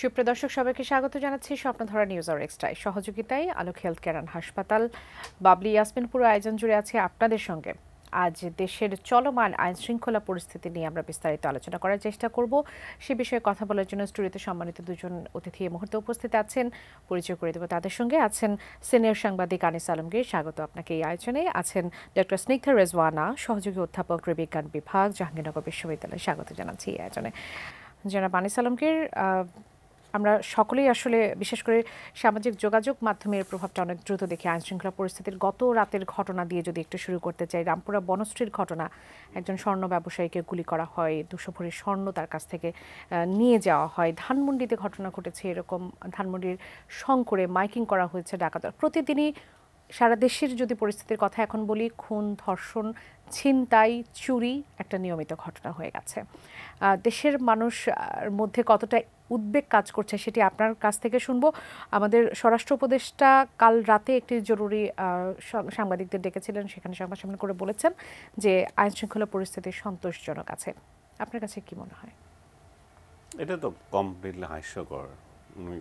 সুপ্রিয় দর্শক সবাইকে স্বাগত জানাচ্ছি স্বপ্নধারা নিউজ আর এক্সট্রায় সহযোগিতায় আলোক হেলথ কেয়ার অ্যান্ড হাসপাতাল বাবলি ইয়াসমিন পুরো আয়োজন জুড়ে আছে আপনাদের সঙ্গে। আজ দেশের চলমান আইন শৃঙ্খলা পরিস্থিতি নিয়ে আমরা বিস্তারিত আলোচনা করার চেষ্টা করব। সে বিষয়ে কথা বলার জন্য স্টুডিওতে সম্মানিত দুজন অতিথি এই মুহূর্তে উপস্থিত আছেন। পরিচয় করে দেব তাদের সঙ্গে। আছেন সিনিয়র সাংবাদিক আনিস আলমগীর, স্বাগত আপনাকে এই আয়োজনে। আছেন ডক্টর স্নিগ্ধা রেজওয়ানা, সহযোগী অধ্যাপক নৃবিজ্ঞান বিভাগ, জাহাঙ্গীরনগর বিশ্ববিদ্যালয়, স্বাগত জানাচ্ছি এই আয়োজনে। জনাব আনিস আলমগীর, আমরা সকলেই আসলে বিশেষ করে সামাজিক যোগাযোগ মাধ্যমের প্রভাবটা অনেক দ্রুত দেখি। আইনশৃঙ্খলা পরিস্থিতির গত রাতের ঘটনা দিয়ে যদি একটু শুরু করতে চাই, রামপুরা বনশ্রীর ঘটনা, একজন স্বর্ণ ব্যবসায়ীকে গুলি করা হয়, 200 ভরি স্বর্ণ তার কাছ থেকে নিয়ে যাওয়া হয়। ধানমন্ডিতে ঘটনা ঘটেছে এরকম, ধানমন্ডির শঙ্করে মাইকিং করা হয়েছে ডাকাত। প্রতিদিনই সারা দেশের যদি পরিস্থিতির কথা এখন বলি, খুন, ধর্ষণ, ছিনতাই, চুরি একটা নিয়মিত ঘটনা হয়ে গেছে। দেশের মানুষ মধ্যে কতটা উদ্বেগ কাজ করছে সেটি আপনার কাছ থেকে শুনবো। আমাদের স্বরাষ্ট্র উপদেষ্টা কাল রাতে একটি জরুরি সাংবাদিকদের ডেকেছিলেন, সেখানে সংবাদ সম্মেলন করে বলেছেন যে আইন শৃঙ্খলা পরিস্থিতি সন্তোষজনক আছে। আপনার কাছে কি মনে হয়? এটা তো কমপ্লিটলি হাস্যকর। উনি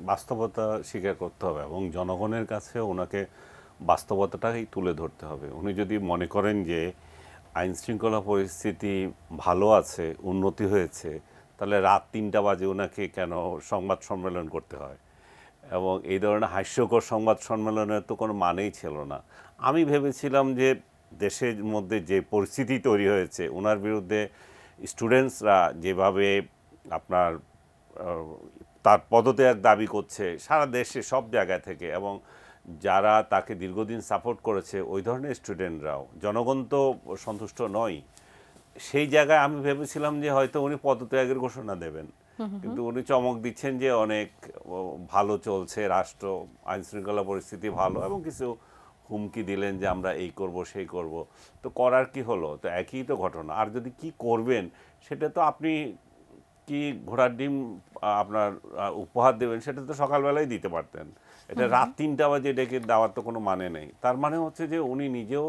বাস্তবতা স্বীকার করতে হবে এবং জনগণের কাছে ওনাকে বাস্তবতাটাই তুলে ধরতে হবে। উনি যদি মনে করেন যে আইন শৃঙ্খলা পরিস্থিতি ভালো আছে, উন্নতি হয়েছে, তাহলে রাত 3টা বাজে ওনাকে কেন সংবাদ সম্মেলন করতে হয়? এবং এই ধরনের হাস্যকর সংবাদ সম্মেলনের তো কোনো মানেই ছিল না। আমি ভেবেছিলাম যে দেশের মধ্যে যে পরিস্থিতি তৈরি হয়েছে, ওনার বিরুদ্ধে স্টুডেন্টসরা যেভাবে আপনার তার পদত্যাগ দাবি করছে সারা দেশে সব জায়গা থেকে, এবং যারা তাকে দীর্ঘদিন সাপোর্ট করেছে ওই ধরনের স্টুডেন্টরাও, জনগণ তো সন্তুষ্ট নয়। সেই জায়গায় আমি ভেবেছিলাম যে হয়তো উনি পদত্যাগের ঘোষণা দেবেন, কিন্তু উনি চমক দিচ্ছেন যে অনেক ভালো চলছে রাষ্ট্র, আইন শৃঙ্খলা পরিস্থিতি ভালো, এবং কিছু হুমকি দিলেন যে আমরা এই করব সেই করব। তো করার কি হলো? তো একই তো ঘটনা। আর যদি কি করবেন সেটা তো আপনি কি ঘোড়ার ডিম আপনার উপহার দেবেন সেটা তো সকালবেলায় দিতে পারতেন। এটা রাত 3টা বাজে ডেকে দেওয়ার তো কোনো মানে নেই। তার মানে হচ্ছে যে উনি নিজেও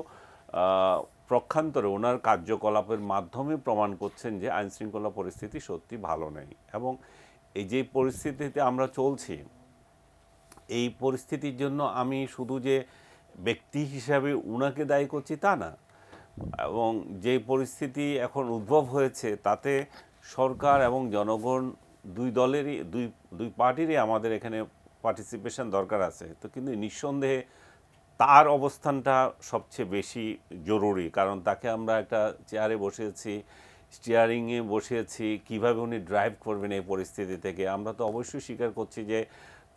প্রক্ষান্তরে ওনার কার্যকলাপের মাধ্যমে প্রমাণ করছেন যে আইন শৃঙ্খলা পরিস্থিতি সত্যি ভালো নেই। এবং এই যে পরিস্থিতিতে আমরা চলছি, এই পরিস্থিতির জন্য আমি শুধু যে ব্যক্তি হিসাবে উনাকে দায়ী করছি তা না, এবং যে পরিস্থিতি এখন উদ্ভব হয়েছে তাতে সরকার এবং জনগণ দুই দলেরই দুই পার্টিরই আমাদের এখানে পার্টিসিপেশন দরকার আছে। তো কিন্তু নিঃসন্দেহে তার অবস্থানটা সবচেয়ে বেশি জরুরি, কারণ তাকে আমরা একটা চেয়ারে বসিয়েছি, স্টিয়ারিংয়ে বসিয়েছি। কিভাবে উনি ড্রাইভ করবেন এই পরিস্থিতি থেকে? আমরা তো অবশ্যই স্বীকার করছি যে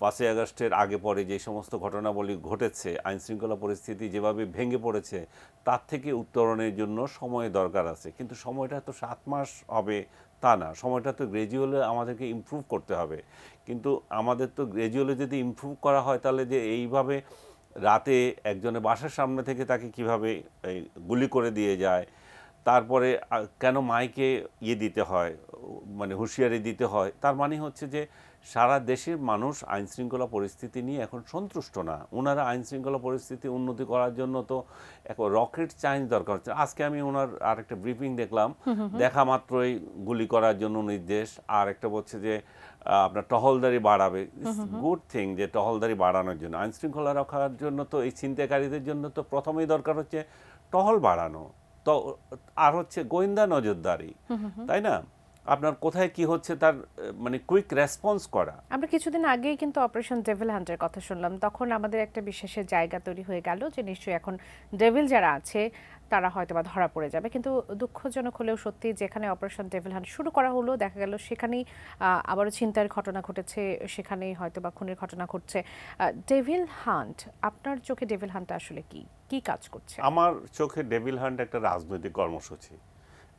5ই আগস্টের আগে পরে যে সমস্ত ঘটনাবলী ঘটেছে, আইনশৃঙ্খলা পরিস্থিতি যেভাবে ভেঙে পড়েছে, তার থেকে উত্তরণের জন্য সময় দরকার আছে। কিন্তু সময়টা তো 7 মাস হবে তা না, সময়টা তো গ্র্যাজুয়ালি আমাদেরকে ইমপ্রুভ করতে হবে। কিন্তু আমাদের তো গ্র্যাজুয়ালি যদি ইমপ্রুভ করা হয়, তাহলে যে এইভাবে রাতে একজনের বাসার সামনে থেকে তাকে কিভাবে গুলি করে দিয়ে যায়, তারপরে কেন মাইকে দিতে হয়, মানে হুঁশিয়ারি দিতে হয়, তার মানে হচ্ছে যে সারা দেশের মানুষ আইন শৃঙ্খলা পরিস্থিতি নিয়ে এখন সন্তুষ্ট না। ওনারা আইন শৃঙ্খলা পরিস্থিতি উন্নতি করার জন্য তো এক রকেট সায়েন্স দরকার হচ্ছে। আজকে আমি ওনার আর একটা ব্রিফিং দেখলাম, দেখা মাত্রই গুলি করার জন্য নির্দেশ। আর একটা বলছে যে আপনার টহলদারি বাড়াবে। গুড থিং যে টহলদারি বাড়ানোর জন্য, আইন শৃঙ্খলা রক্ষার জন্য তো এই ছিনতাইকারীদের জন্য তো প্রথমেই দরকার হচ্ছে টহল বাড়ানো, তো আর হচ্ছে গোয়েন্দা নজরদারি, তাই না? আপনার কোথায় কি হচ্ছে তার মানে কুইক রেসপন্স করা। আমরা কিছুদিন আগেই কিন্তু অপারেশন ডেভিল হান্টের কথা শুনলাম, তখন আমাদের একটা বিশ্বাসের জায়গা তৈরি হয়ে গেল যে নিশ্চয়ই এখন ডেভিল যারা আছে তারা হয়তো বা ধরা পড়ে যাবে। কিন্তু দুঃখজনক হলেও সত্যি, যেখানে অপারেশন ডেভিল হান্ট শুরু করা হলো দেখা গেল সেখানেই আবারও ছিনতাইয়ের ঘটনা ঘটেছে, সেখানেই হয়তো বা খুনের ঘটনা ঘটছে। ডেভিল হান্ট, আপনার চোখে ডেভিল হান্ট আসলে কি কি কাজ করছে? আমার চোখে ডেভিল হান্ট একটা রাজনৈতিক কর্মসূচি।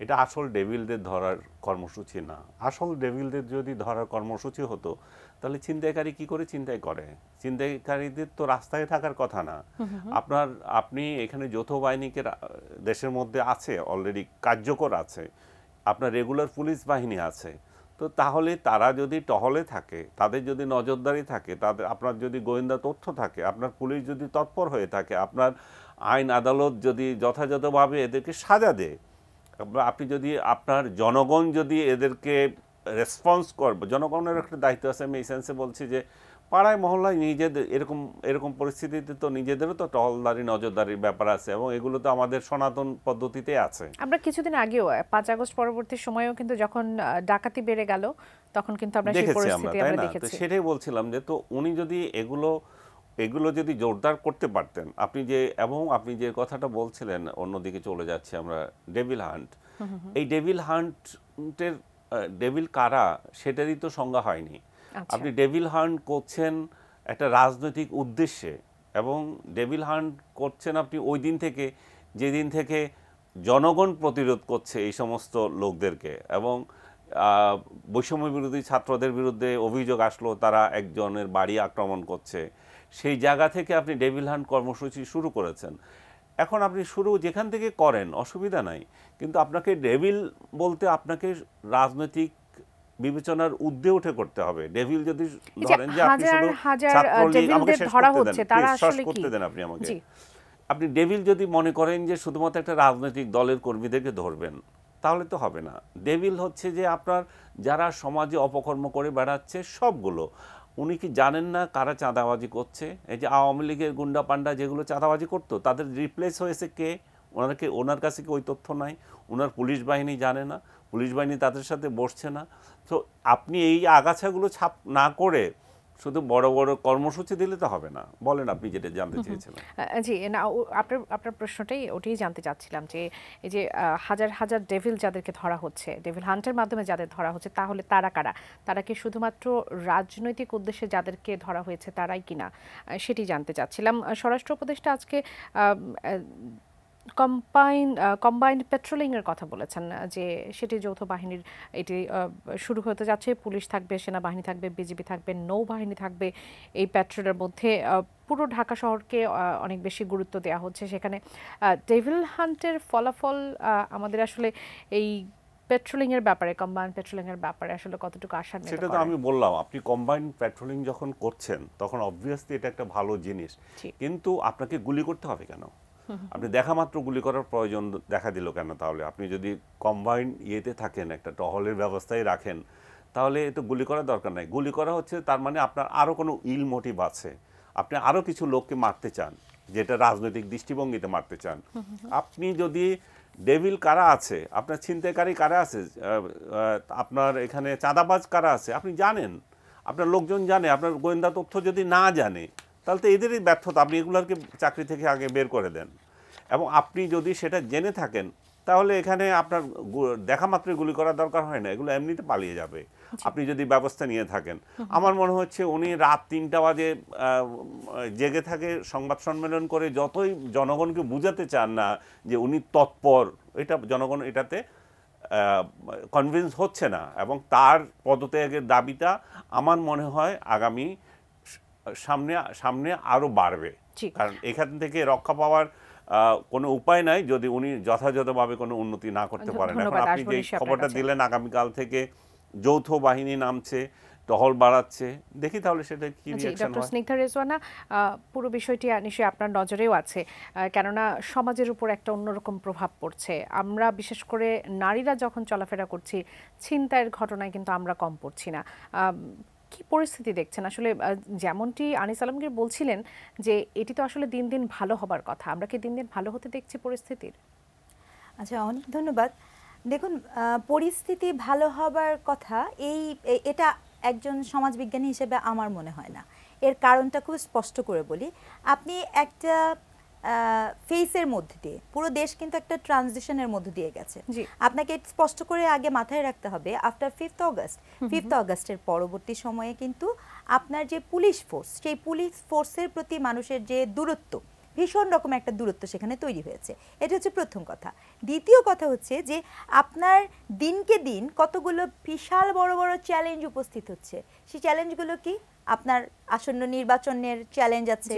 এটা আসল ডেভিলদের ধরার কর্মসূচি না। আসল ডেভিলদের যদি ধরার কর্মসূচি হতো তাহলে ছিনতাইকারী কি করে ছিনতাই করে? ছিনতাইকারীদের তো রাস্তায় থাকার কথা না। আপনি এখানে যৌথ বাহিনীকে দেশের মধ্যে আছে, অলরেডি কার্যকর আছে, আপনার রেগুলার পুলিশ বাহিনী আছে। তো তাহলে তারা যদি টহলে থাকে, তাদের যদি নজরদারি থাকে, তাদের আপনার যদি গোয়েন্দা তথ্য থাকে, আপনার পুলিশ যদি তৎপর হয়ে থাকে, আপনার আইন আদালত যদি যথাযথভাবে এদেরকে সাজা দেয়, আপনি যদি আপনার জনগণ যদি এদেরকে রেসপন্স করবো, জনগণের একটা দায়িত্ব আছে। আমি এই সেন্সে বলছি যে পাড়ায় মহল্লায় নিজেদের এরকম পরিস্থিতিতে তো নিজেদেরও তো টহলদারি নজরদারির ব্যাপার আছে, এবং এগুলো তো আমাদের সনাতন পদ্ধতিতে আছে। আমরা কিছুদিন আগেও ৫ আগস্ট পরবর্তী সময়েও কিন্তু যখন ডাকাতি বেড়ে গেল তখন কিন্তু আমরা সেই দেখেছি আমরা, পরিস্থিতি তাই আমরা না? তো দেখেছি। সেটাই বলছিলাম যে তো উনি যদি এগুলো যদি জোরদার করতে পারতেন, আপনি যে কথাটা বলছিলেন, অন্যদিকে চলে যাচ্ছে আমরা, ডেভিল হান্ট, এই ডেভিল হান্টের ডেভিল কারা সেটারই তো সংজ্ঞা হয়নি। আচ্ছা। আপনি ডেভিল হান্ট করছেন একটা রাজনৈতিক উদ্দেশ্যে, এবং ডেভিল হান্ট করছেন আপনি ওই দিন থেকে যেদিন থেকে জনগণ প্রতিরোধ করছে এই সমস্ত লোকদেরকে, এবং বৈষম্য বিরোধী ছাত্রদের বিরুদ্ধে অভিযোগ আসলো তারা একজনের বাড়ি আক্রমণ করছে, সেই জায়গা থেকে আপনি ডেভিল হান্ট কর্মসূচি শুরু করেছেন। এখন আপনি শুরু যেখান থেকে করেন অসুবিধা নাই, কিন্তু আপনাকে ডেভিল বলতে আপনাকে রাজনৈতিক বিবেচনার ঊর্ধ্বে উঠে করতে হবে। ডেভিল যদি ধরেন যে আপনি শুধু ছাত্রলীগ, আমাকে শেষ করতে দেন, শেষ করতে দেন আপনি আমাকে। আপনি ডেভিল যদি মনে করেন যে শুধুমাত্র একটা রাজনৈতিক দলের কর্মীদেরকে ধরবেন, তাহলে তো হবে না। ডেভিল হচ্ছে যে আপনার যারা সমাজে অপকর্ম করে বেড়াচ্ছে সবগুলো। উনি কি জানেন না কারা চাঁদাবাজি করছে? এই যে আওয়ামী লীগের গুন্ডা পান্ডা যেগুলো চাঁদাবাজি করতো, তাদের রিপ্লেস হয়েছে কে? ওনার কাছে কি ওই তথ্য নাই? ওনার পুলিশ বাহিনী জানে না, পুলিশ বাহিনী তাদের সাথে বসছে না। তো আপনি এই আগাছাগুলো ছাপ না করে শুধু বড় বড় কর্মসূচি দিলে তো হবে না। বলেন আপনি যেটা জানতে চেয়েছিলেন। জি, না আপনার প্রশ্নটাই ওটাই জানতে চাচ্ছিলাম যে এই যে হাজার হাজার ডেভিল যাদেরকে ধরা হচ্ছে, ডেভিল হান্টের মাধ্যমে যাদের ধরা হচ্ছে, তাহলে তারা কারা? তারা কি শুধুমাত্র রাজনৈতিক উদ্দেশ্যে যাদেরকে ধরা হয়েছে তারাই কিনা, সেটি জানতে চাচ্ছিলাম। স্বরাষ্ট্র উপদেষ্টা আজকে কম্বাইন্ড পেট্রোলিং এর কথা বলেছেন, যে সেটি যৌথ বাহিনীর এটি শুরু হতে যাচ্ছে। পুলিশ থাকবে, সেনাবাহিনী থাকবে, বিজিবি থাকবে, নৌবাহিনী থাকবে এই পেট্রোলের মধ্যে। পুরো ঢাকা শহরকে অনেক বেশি গুরুত্ব দেওয়া হচ্ছে সেখানে। ডেভিল হান্টের ফলাফল আমাদের আসলে এই পেট্রোলিং এর ব্যাপারে, কম্বাইন্ড পেট্রোলিং এর ব্যাপারে আসলে কতটুকু আশান্বিত করে? সেটা তো আমি বললাম, আপনি কম্বাইন্ড পেট্রোলিং যখন করছেন তখন অবভিয়াসলি এটা একটা ভালো জিনিস, কিন্তু আপনাকে গুলি করতে হবে কেন? আপনি দেখা মাত্র গুলি করার প্রয়োজন দেখা দিল কেন? তাহলে আপনি যদি কম্বাইন্ড ইয়েতে থাকেন, একটা টহলের ব্যবস্থায় রাখেন, তাহলে তো গুলি করার দরকার নাই। গুলি করা হচ্ছে তার মানে আপনার আরও কোনো ইল মোটিভ আছে, আপনি আরও কিছু লোককে মারতে চান, যেটা রাজনৈতিক দৃষ্টিভঙ্গিতে মারতে চান। আপনি যদি ডেভিল কারা আছে, আপনার ছিনতাইকারী কারা আছে, আপনার এখানে চাঁদাবাজ কারা আছে আপনি জানেন, আপনার লোকজন জানে। আপনার গোয়েন্দা তথ্য যদি না জানে, তাহলে তো এদেরই ব্যর্থতা। আপনি এগুলোকে চাকরি থেকে আগে বের করে দেন। এবং আপনি যদি সেটা জেনে থাকেন, তাহলে এখানে আপনার দেখা মাত্রই গুলি করার দরকার হয় না, এগুলো এমনিতে পালিয়ে যাবে আপনি যদি ব্যবস্থা নিয়ে থাকেন। আমার মনে হচ্ছে উনি রাত ৩টা বাজে জেগে থাকে, সংবাদ সম্মেলন করে যতই জনগণকে বুঝাতে চান না যে উনি তৎপর, এটা জনগণ এটাতে কনভিন্স হচ্ছে না, এবং তার পদত্যাগের দাবিটা আমার মনে হয় আগামী সামনে আরো বাড়বে। কারণ এখান থেকে রক্ষা পাওয়ার কোনো উপায় নাই যদি উনি যথাযথভাবে কোনো উন্নতি না করতে পারেন। এখন আপনি যে খবরটা দিলেন আগামীকাল থেকে যৌথ বাহিনী নামছে, টহল বাড়াচ্ছে, দেখি তাহলে সেটা কি রিঅ্যাকশন হয়। স্নিগ্ধা রেজওয়ানা, পুরো বিষয়টি নিশ্চয়ই আপনার নজরেও আছে, কেননা সমাজের উপর একটা অন্যরকম প্রভাব পড়ছে। আমরা বিশেষ করে নারীরা যখন চলাফেরা করছি, ছিনতাইয়ের ঘটনায় কিন্তু আমরা কম পড়ছি না। কি পরিস্থিতি দেখছেন আসলে? যেমনটি আনিস আলমগীর বলছিলেন যে এটি তো আসলে দিন দিন ভালো হবার কথা, আমরা কি দিন দিন ভালো হতে দেখছি পরিস্থিতির? আচ্ছা, অনেক ধন্যবাদ। দেখুন, পরিস্থিতি ভালো হবার কথা এটা একজন সমাজবিজ্ঞানী হিসেবে আমার মনে হয় না। এর কারণটা খুব স্পষ্ট করে বলি। আপনি একটা ফেসের মধ্যে দিয়ে, পুরো দেশ কিন্তু একটা ট্রানজিশনের মধ্য দিয়ে গেছে। আপনাকে স্পষ্ট করে আগে মাথায় রাখতে হবে, আফটার 5th অগাস্টের পরবর্তী সময়ে কিন্তু আপনার যে পুলিশ ফোর্স, সেই পুলিশ ফোর্সের প্রতি মানুষের যে দূরত্ব, ভীষণ রকম একটা দূরত্ব সেখানে তৈরি হয়েছে। এটা হচ্ছে প্রথম কথা। দ্বিতীয় কথা হচ্ছে যে আপনার দিনকে দিন কতগুলো বিশাল বড় বড় চ্যালেঞ্জ উপস্থিত হচ্ছে। সেই চ্যালেঞ্জগুলো কি? আপনার আসন্ন নির্বাচনের চ্যালেঞ্জ আছে,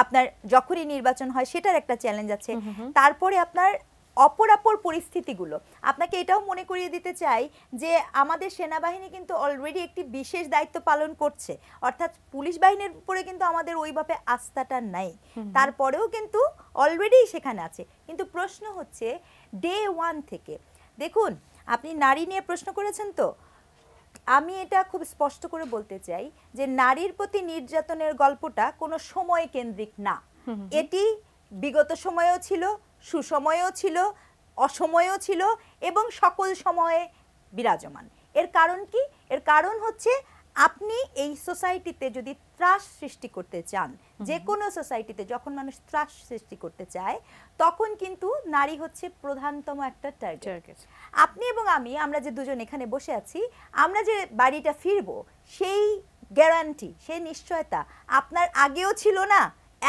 আপনার যখনই নির্বাচন হয় সেটার একটা চ্যালেঞ্জ আছে, তারপরে আপনার অপরাপর পরিস্থিতিগুলো। আপনাকে এটাও মনে করিয়ে দিতে চাই যে আমাদের সেনাবাহিনী কিন্তু অলরেডি একটি বিশেষ দায়িত্ব পালন করছে, অর্থাৎ পুলিশ বাহিনীর উপরে কিন্তু আমাদের ওইভাবে আস্থাটা নাই, তারপরেও কিন্তু অলরেডি সেখানে আছে। কিন্তু প্রশ্ন হচ্ছে ডে 1 থেকে, দেখুন আপনি নারী নিয়ে প্রশ্ন করেছেন, তো আমি এটা খুব স্পষ্ট করে বলতে চাই যে নারীর প্রতি নির্যাতনের গল্পটা কোনো সময় কেন্দ্রিক না। এটি বিগত সময়েও ছিল, সুসময়েও ছিল, অসময়েও ছিল এবং সকল সময়ে বিরাজমান। এর কারণ কি? এর কারণ হচ্ছে আপনি এই সোসাইটিতে যদি ত্রাস সৃষ্টি করতে চান, যে কোনো সোসাইটিতে যখন মানুষ ত্রাস সৃষ্টি করতে চায় তখন কিন্তু নারী হচ্ছে প্রধানতম একটা টার্গেট। আপনি এবং আমরা যে দুজন এখানে বসে আছি, আমরা যে বাড়িটা ফিরবো সেই গ্যারান্টি, সেই নিশ্চয়তা আপনার আগেও ছিল না,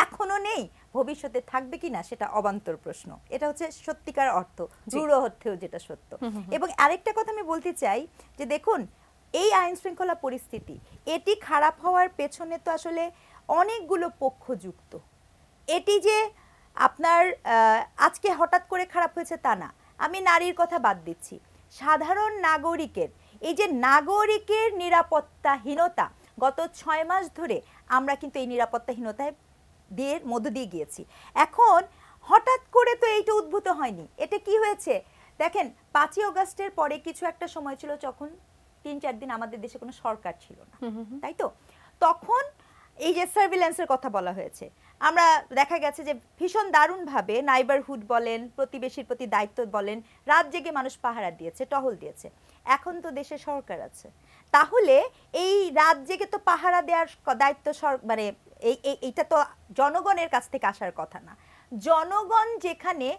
এখনো নেই, ভবিষ্যতে থাকবে কিনা সেটা অবান্তর প্রশ্ন। এটা হচ্ছে সত্যিকার অর্থ, দৃঢ় অর্থেও যেটা সত্য। এবং আরেকটা কথা আমি বলতে চাই যে দেখুন, এই আইন শৃঙ্খলা পরিস্থিতি এটি খারাপ হওয়ার পেছনে তো আসলে অনেকগুলো পক্ষ যুক্ত। এটি যে আপনার আজকে হঠাৎ করে খারাপ হয়েছে তা না। আমি নারীর কথা বাদ দিচ্ছি, সাধারণ নাগরিকের এই যে নাগরিকের নিরাপত্তাহীনতা, গত 6 মাস ধরে আমরা কিন্তু এই নিরাপত্তাহীনতায় মধ্য দিয়ে গিয়েছি। এখন হঠাৎ করে তো এইটা উদ্ভূত হয়নি। এটা কি হয়েছে দেখেন, 5ই আগস্টের পরে কিছু একটা সময় ছিল যখন 3-4 দিন আমাদের দেশে কোনো সরকার ছিল না, তাই তো? তখন এই যে সার্ভিল্যান্সের কথা বলা হয়েছে, আমরা দেখা গেছে যে ভীষণ দারুণভাবে নাইবারহুড বলেন, প্রতিবেশীর প্রতি দায়িত্ব বলেন, রাত জেগে মানুষ পাহারা দিয়েছে, টহল দিয়েছে। এখন তো দেশে সরকার আছে, তাহলে এই রাত জেগে তো পাহারা দেওয়ার দায়িত্ব মানে এইটা তো জনগণের কাছ থেকে আসার কথা না। জনগণ যেখানে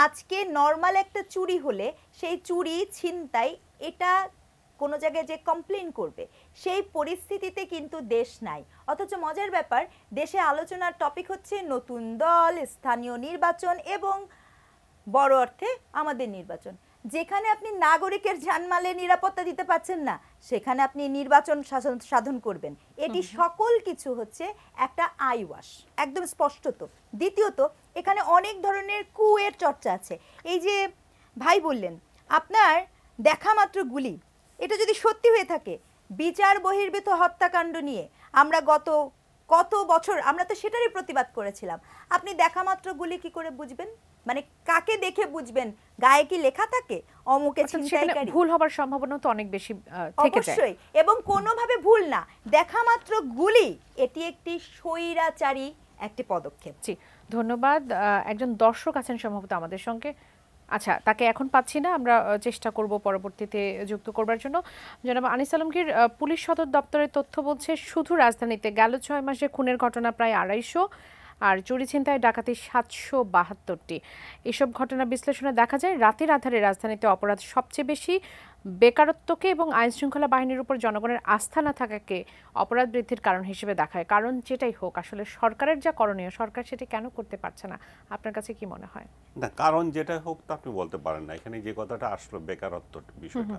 আজকে নর্মাল একটা চুরি হলে সেই চুরি ছিনতাই এটা কোনো জায়গায় যে কমপ্লেন করবে সেই পরিস্থিতিতে কিন্তু দেশ নাই। অথচ মজার ব্যাপার, দেশে আলোচনার টপিক হচ্ছে নতুন দল, স্থানীয় নির্বাচন এবং বড় অর্থে আমাদের নির্বাচন। যেখানে আপনি নাগরিকের জানমালের নিরাপত্তা দিতে পারছেন না, সেখানে আপনি নির্বাচন সাধন করবেন। এটি সকল কিছু হচ্ছে একটা আইওয়াশ, একদম স্পষ্টত। দ্বিতীয়ত, এখানে অনেক ধরনের কুয়ের চর্চা আছে। এই যে ভাই বললেন আপনার দেখা মাত্র গুলি, এটা যদি সত্যি হয়ে থাকে, বিচার বহির্ভূত হত্যাকাণ্ড নিয়ে আমরা কত বছর আমরা তো সেটারই প্রতিবাদ করেছিলাম। আপনি দেখা মাত্র গুলি কি করে বুঝবেন? মানে কাকে দেখে বুঝবেন? গায়ে কি লেখা থাকে অমুকে ছিনতাইকারী? ভুল হবার সম্ভাবনা তো অনেক বেশি থেকে যায়। অবশ্যই, এবং কোনোভাবে ভুল না, দেখা মাত্র গুলি এটি একটি স্বৈরাচারী একটি পদক্ষেপ। জি, ধন্যবাদ। একজন দর্শক আছেন সম্ভবত আমাদের সঙ্গে। আচ্ছা, তাকে এখন পাচ্ছি না, আমরা চেষ্টা করব পরবর্তীতে যুক্ত করবার জন্য। জনাব আনিস আলমগীর, পুলিশ সদর দপ্তরের তথ্য বলছে শুধু রাজধানীতে গেল 6 মাসে খুনের ঘটনা প্রায় 250, আর চুরি ছিনতাই ডাকাতি 772টি। এসব ঘটনা বিশ্লেষণে দেখা যায় রাতের আধারে রাজধানীতে অপরাধ সবচেয়ে বেশি। বেকারত্বকে এবং আইন শৃঙ্খলা বাহিনীর উপর জনগণের আস্থা না থাকাকে অপরাধ বৃদ্ধির কারণ হিসেবে দেখায়। কারণ যেটাই হোক, আসলে সরকারের যা করণীয় সরকার সেটা কেন করতে পারছে না? আপনার কাছে কি মনে হয়? না, কারণ যেটা হোক তা আপনি বলতে পারেন না। এখানে যে কথাটা আসলো বেকারত্ব বিষয়টা,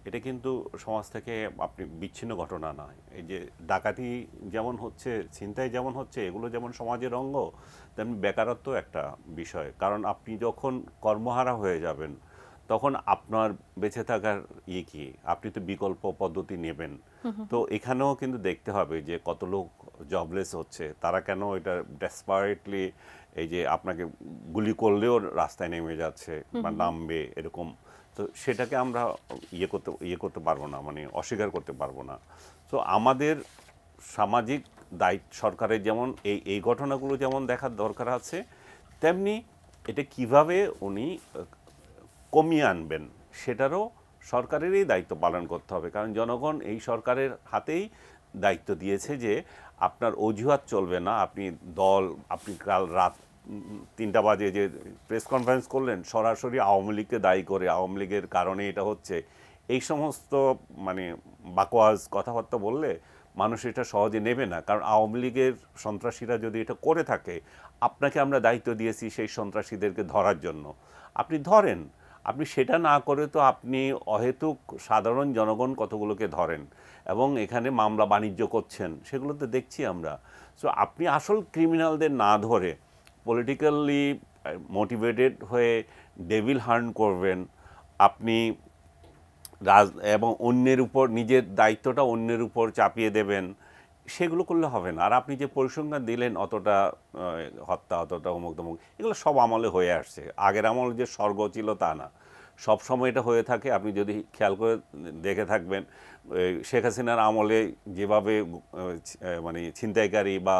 এটা কিন্তু সমাজ থেকে আপনি বিচ্ছিন্ন ঘটনা নয়। এই যে ডাকাতি যেমন হচ্ছে, ছিনতাই যেমন হচ্ছে, এগুলো যেমন সমাজের অঙ্গ, তেমনি বেকারত্ব একটা বিষয়। কারণ আপনি যখন কর্মহারা হয়ে যাবেন তখন আপনার বেঁচে থাকার কি, আপনি তো বিকল্প পদ্ধতি নেবেন। তো এখানেও কিন্তু দেখতে হবে যে কত লোক জবলেস হচ্ছে, তারা কেন এটা ডেসপারেটলি এই যে আপনাকে গুলি করলেও রাস্তায় নেমে যাচ্ছে বা নামবে এরকম। তো সেটাকে আমরা ইয়ে করতে পারবো না, মানে অস্বীকার করতে পারবো না। তো আমাদের সামাজিক দায়িত্ব সরকারের যেমন এই ঘটনাগুলো যেমন দেখার দরকার আছে, তেমনি এটা কিভাবে উনি কমিয়ে আনবেন সেটারও সরকারেরই দায়িত্ব পালন করতে হবে। কারণ জনগণ এই সরকারের হাতেই দায়িত্ব দিয়েছে যে আপনার অজুহাত চলবে না। আপনি কাল রাত 3টা বাজে যে প্রেস কনফারেন্স করলেন সরাসরি আওয়ামী লীগকে দায়ী করে, আওয়ামী লীগের কারণে এটা হচ্ছে, এই সমস্ত মানে বাকওয়াজ কথাবার্তা বললে মানুষ এটা সহজে নেবে না। কারণ আওয়ামী লীগের সন্ত্রাসীরা যদি এটা করে থাকে, আপনাকে আমরা দায়িত্ব দিয়েছি সেই সন্ত্রাসীদেরকে ধরার জন্য, আপনি ধরেন। আপনি সেটা না করে তো আপনি অহেতুক সাধারণ জনগণ কতগুলোকে ধরেন এবং এখানে মামলা বাণিজ্য করছেন, সেগুলো তো দেখছি আমরা। সো আপনি আসল ক্রিমিনালদের না ধরে পলিটিক্যালি মোটিভেটেড হয়ে ডেভিল হার্ন করবেন আপনি, এবং অন্যের উপর নিজের দায়িত্বটা অন্যের উপর চাপিয়ে দেবেন, সেগুলো করলে হবে না। আর আপনি যে পরিসংখ্যান দিলেন অতটা হত্যা, অতটা অমুক তমুক, এগুলো সব আমলে হয়ে আসছে। আগের আমলে যে স্বর্গ ছিল তা না, সব সময় এটা হয়ে থাকে। আপনি যদি খেয়াল করে দেখে থাকবেন শেখ হাসিনার আমলে যেভাবে মানে ছিনতাইকারী বা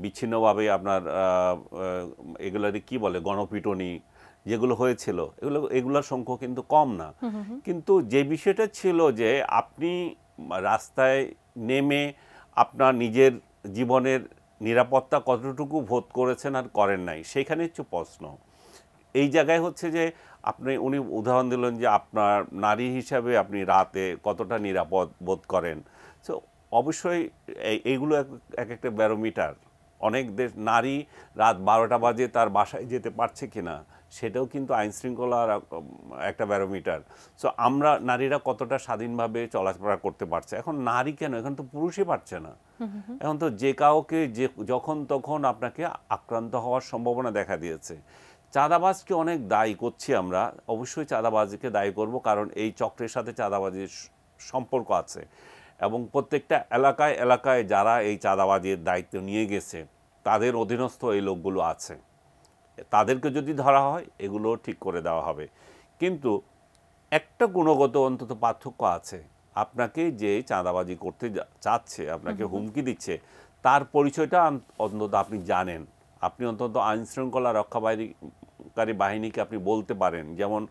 বিচ্ছিন্নভাবে আপনার এগুলারই কি বলে গণপিটুনি যেগুলো হয়েছিল এগুলোর সংখ্যা কিন্তু কম না। কিন্তু যে বিষয়টা ছিল যে আপনি রাস্তায় নেমে আপনার নিজের জীবনের নিরাপত্তা কতটুকু বোধ করেছেন আর করেন নাই, সেইখানে হচ্ছে প্রশ্ন। এই জায়গায় হচ্ছে যে উনি উদাহরণ দিলেন যে আপনার নারী হিসাবে আপনি রাতে কতটা নিরাপদ বোধ করেন। সো অবশ্যই এইগুলো এক একটা ব্যারোমিটার। অনেক নারী রাত 12টা বাজে তার বাসায় যেতে পারছে কিনা সেটাও কিন্তু আইন শৃঙ্খলার একটা ব্যারোমিটার। সো আমরা নারীরা কতটা স্বাধীনভাবে চলাফেরা করতে পারছে। এখন নারী কেন, এখন তো পুরুষই পারছে না। এখন তো যে কাউকে যখন তখন আপনাকে আক্রান্ত হওয়ার সম্ভাবনা দেখা দিয়েছে। চাঁদাবাজকে অনেক দায়ী করছি আমরা, অবশ্যই চাঁদাবাজকে দায়ী করব, কারণ এই চক্রের সাথে চাঁদাবাজির সম্পর্ক আছে এবং প্রত্যেকটা এলাকায় এলাকায় যারা এই চাঁদাবাজির দায়িত্ব নিয়ে গেছে তাদের অধীনস্থ এই লোকগুলো আছে। তাদেরকে যদি ধরা হয় এগুলো ঠিক করে দেওয়া হবে। কিন্তু একটা গুণগত অন্তত পার্থক্য আছে। আপনাকে যে চাঁদাবাজি করতে চাচ্ছে, আপনাকে হুমকি দিচ্ছে, তার পরিচয়টা অন্তত আপনি জানেন। আপনি অন্তত আইন শৃঙ্খলা রক্ষাকারী বাহিনীকে আপনি বলতে পারেন। যেমন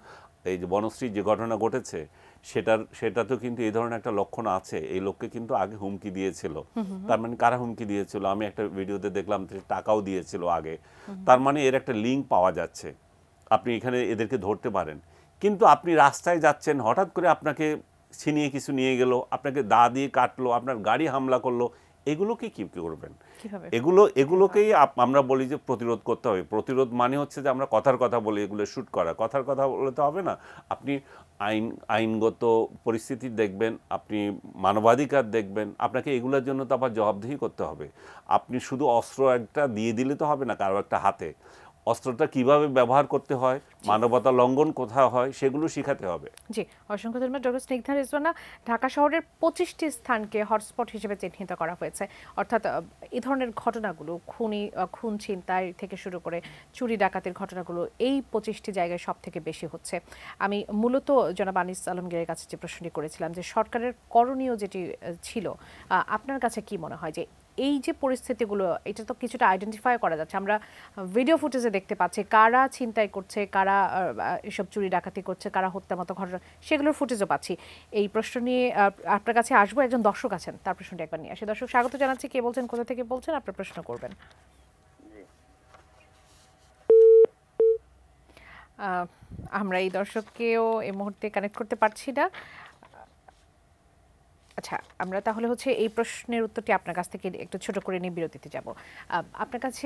এই যে বনশ্রী যে ঘটনা ঘটেছে সেটাতেও কিন্তু এই ধরনের একটা লক্ষণ আছে। এই লোককে কিন্তু আগে হুমকি দিয়েছিল। তার মানে কারা হুমকি দিয়েছিল? আমি একটা ভিডিওতে দেখলাম টাকাও দিয়েছিল আগে। তার মানে এর একটা লিঙ্ক পাওয়া যাচ্ছে, আপনি এখানে এদেরকে ধরতে পারেন। কিন্তু আপনি রাস্তায় যাচ্ছেন, হঠাৎ করে আপনাকে ছিনিয়ে কিছু নিয়ে গেল, আপনাকে দা দিয়ে কাটলো, আপনার গাড়ি হামলা করলো, এগুলোকে কি করবেন? এগুলোকেই আমরা বলি যে প্রতিরোধ করতে হবে। প্রতিরোধ মানে হচ্ছে যে আমরা কথার কথা বলি, এগুলো শুট করা। কথার কথা বললে তো হবে না। আপনি আইনগত পরিস্থিতি দেখবেন, আপনি মানবাধিকার দেখবেন, আপনাকে এগুলোর জন্য তো আবার জবাবদিহি করতে হবে। আপনি শুধু অস্ত্র একটা দিয়ে দিলে তো হবে না কারো একটা হাতে। অস্ত্রটা কিভাবে ব্যবহার করতে হয়, মানবতা লঙ্ঘন কোথায় হয়, সেগুলো শিখাতে হবে। জি, অসংখ্য ধন্যবাদ ডক্টর স্নিগ্ধা রিজওয়ানা। ঢাকা শহরের 25টি স্থানকে হটস্পট হিসেবে চিহ্নিত করা হয়েছে। অর্থাৎ এই ধরনের ঘটনাগুলো, খুন ছিনতাই থেকে শুরু করে চুরি ডাকাতির ঘটনাগুলো এই 25টি জায়গায় সব থেকে বেশি হচ্ছে। আমি মূলত জনাব আনিস আলমগীরের কাছে যে প্রশ্নটি করেছিলাম যে সরকারের করণীয় যেটি ছিল, আপনার কাছে কি মনে হয় যে এই যে পরিস্থিতিগুলো, এটা তো কিছুটা আইডেন্টিফাই করা যাচ্ছে, আমরা ভিডিও ফুটেজে দেখতে পাচ্ছি কারা ছিনতাই করছে, কারা এসব চুরি ডাকাতি করছে, কারা হত্যার মতো ঘটনা, সেগুলোর ফুটেজও পাচ্ছি। এই প্রশ্ন নিয়ে আপনার কাছে আসবো, একজন দর্শক আছেন, তার প্রশ্নটি একবার নিয়ে আসি। দর্শক স্বাগত জানাচ্ছি, কে বলছেন, কোথা থেকে বলছেন, আপনার প্রশ্ন করবেন। আমরা এই দর্শককেও এই মুহূর্তে কানেক্ট করতে পারছি না। আচ্ছা, আমরা তাহলে হচ্ছে এই প্রশ্নের উত্তরটি আপনার কাছ থেকে একটু ছোট করে নিয়ে বিরতিতে যাব। আপনার কাছে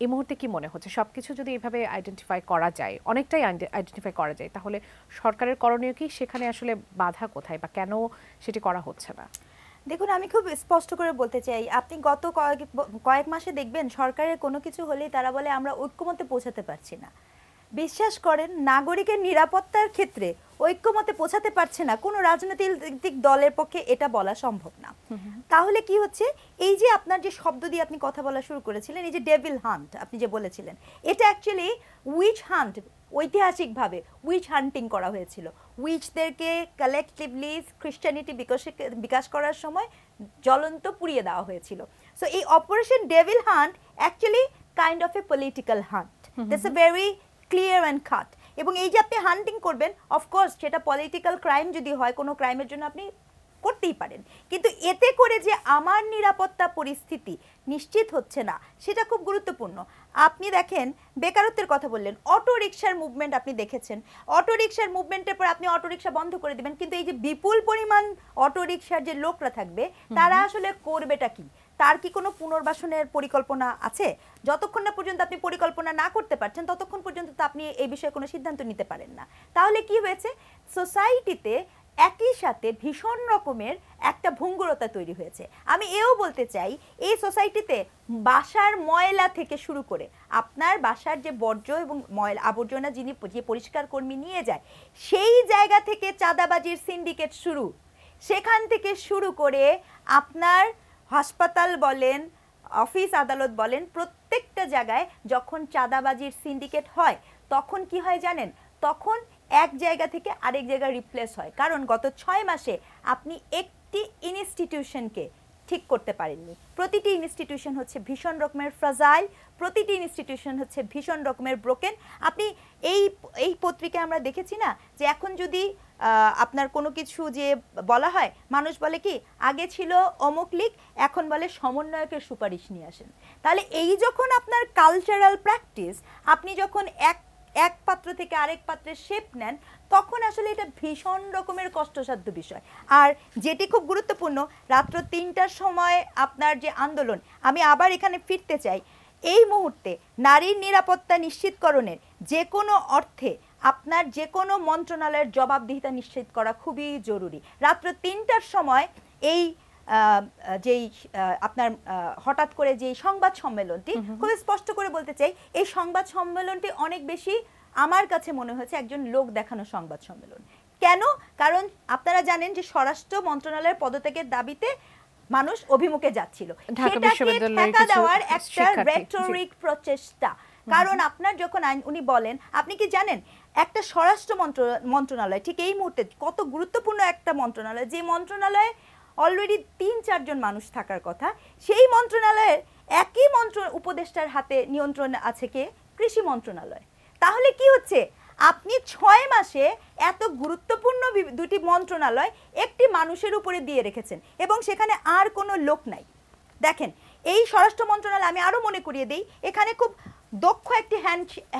এই মুহূর্তে কি মনে হচ্ছে, সবকিছু যদি এভাবে আইডেন্টিফাই করা যায়, অনেকটাই আইডেন্টিফাই করা যায়, তাহলে সরকারের করণীয় কি? সেখানে আসলে বাধা কোথায় বা কেন সেটি করা হচ্ছে না? দেখুন, আমি খুব স্পষ্ট করে বলতে চাই, আপনি গত কয়েক মাসে দেখবেন সরকারের কোনো কিছু হলেই তারা বলে আমরা ঐক্যমত্যে পৌঁছাতে পারছি না। বিশ্বাস করেন, নাগরিকের নিরাপত্তার ক্ষেত্রে ঐক্যমতে পৌঁছাতে পারছে না কোনো রাজনৈতিক দলের পক্ষে এটা বলা সম্ভব না। তাহলে কি হচ্ছে, এই যে আপনার যে শব্দ দিয়ে আপনি কথা বলা শুরু করেছিলেন, এই যে ডেভিল হান্ট আপনি যে বলেছিলেন, এটা অ্যাকচুয়ালি উইচ হান্ট। ঐতিহাসিকভাবে উইচ হান্টিং করা হয়েছিল। উইচদেরকে কালেকটিভলি খ্রিস্টানিটি বিকাশ করার সময় জ্বলন্ত পুড়িয়ে দেওয়া হয়েছিল। সো এই operation devil hunt actually kind of a political hunt. That's a very clear and cut. এবং এই যে আপনি হান্টিং করবেন, অফকোর্স সেটা পলিটিক্যাল ক্রাইম যদি হয়, কোনো ক্রাইমের জন্য আপনি করতেই পারেন, কিন্তু এতে করে যে আমার নিরাপত্তা পরিস্থিতি নিশ্চিত হচ্ছে না, সেটা খুব গুরুত্বপূর্ণ। আপনি দেখেন, বেকারত্বের কথা বললেন, অটো রিকশার মুভমেন্ট আপনি দেখেছেন। অটো রিকশার মুভমেন্টের পর আপনি অটো রিকশা বন্ধ করে দিবেন, কিন্তু এই যে বিপুল পরিমাণ অটো রিকশার যে লোকরা থাকবে, তারা আসলে করবেটা কি? তার কি কোনো পুনর্বাসনের পরিকল্পনা আছে? যতক্ষণ না পর্যন্ত আপনি পরিকল্পনা না করতে পারছেন, ততক্ষণ পর্যন্ত তো আপনি এই বিষয়ে কোনো সিদ্ধান্ত নিতে পারেন না। তাহলে কি হয়েছে, সোসাইটিতে একই সাথে ভীষণ রকমের একটা ভঙ্গুরতা তৈরি হয়েছে। আমি এও বলতে চাই, এই সোসাইটিতে বাসার ময়লা থেকে শুরু করে আপনার বাসার যে বর্জ্য এবং ময়লা আবর্জনা যে পরিষ্কার কর্মী নিয়ে যায়, সেই জায়গা থেকে চাঁদাবাজির সিন্ডিকেট শুরু। সেখান থেকে শুরু করে আপনার হাসপাতাল বলেন, অফিস আদালত বলেন, প্রত্যেকটা জায়গায় যখন চাঁদাবাজির সিন্ডিকেট হয়, তখন কি হয় জানেন? তখন এক জায়গা থেকে আরেক জায়গায় রিপ্লেস হয়, কারণ গত 6 মাসে আপনি একটি ইনস্টিটিউশনকে ঠিক করতে পারেননি। প্রতিটি ইনস্টিটিউশন হচ্ছে ভীষণ রকমের ফ্রাজাইল, প্রতিটি ইনস্টিটিউশন হচ্ছে ভীষণ রকমের ব্রোকেন। আপনি এই পত্রিকায় আমরা দেখেছি না যে এখন যদি আপনার কোনো কিছু যে বলা হয়, মানুষ বলে কি আগে ছিল অমুক লীগ, এখন বলে সমন্বয়কের সুপারিশ নিয়ে আসেন। তাহলে এই যখন আপনার কালচারাল প্র্যাকটিস, আপনি যখন এক পাত্র থেকে আরেক পাত্রে শেপ নেন, তখন আসলে এটা ভীষণ রকমের কষ্টসাধ্য বিষয়। আর যেটি খুব গুরুত্বপূর্ণ, রাত্র ৩টার সময় আপনার যে আন্দোলন, আমি আবার এখানে ফিরতে চাই, এই মুহূর্তে নারীর নিরাপত্তা নিশ্চিতকরণের যে কোনো অর্থে আপনার যে কোনো মন্ত্রণালয়ের জবাবদিহিতা নিশ্চিত করা খুবই জরুরি। রাত্র ৩টার সময় এই যেই আপনার হঠাৎ করে যে সংবাদ সম্মেলনটি, খুব স্পষ্ট করে বলতে চাই, এই সংবাদ সম্মেলনটি অনেক বেশি আমার কাছে মনে হয়েছে একজন লোক দেখানো সংবাদ সম্মেলন। কেন? কারণ আপনারা জানেন যে স্বরাষ্ট্র মন্ত্রণালয়ের পদত্যাগের দাবিতে মানুষ অভিমুখে যাচ্ছিল, সেটাকে ঠেকা দেওয়ার একটা রেটরিক প্রচেষ্টা। কারণ আপনার যখন উনি বলেন, আপনি কি জানেন একটা স্বরাষ্ট্র মন্ত্রণালয় ঠিক এই মুহূর্তে কত গুরুত্বপূর্ণ একটা মন্ত্রণালয়, যে মন্ত্রণালয়ে অলরেডি ৩-৪ জন মানুষ থাকার কথা, সেই মন্ত্রণালয়ের একই উপদেষ্টার হাতে নিয়ন্ত্রণ আছে কে? কৃষি মন্ত্রণালয়। তাহলে কি হচ্ছে, আপনি 6 মাসে এত গুরুত্বপূর্ণ দুটি মন্ত্রণালয় একটি মানুষের উপরে দিয়ে রেখেছেন এবং সেখানে আর কোনো লোক নাই। দেখেন, এই স্বরাষ্ট্র মন্ত্রণালয়, আমি আরো মনে করিয়ে দিই, এখানে খুব দক্ষ একটি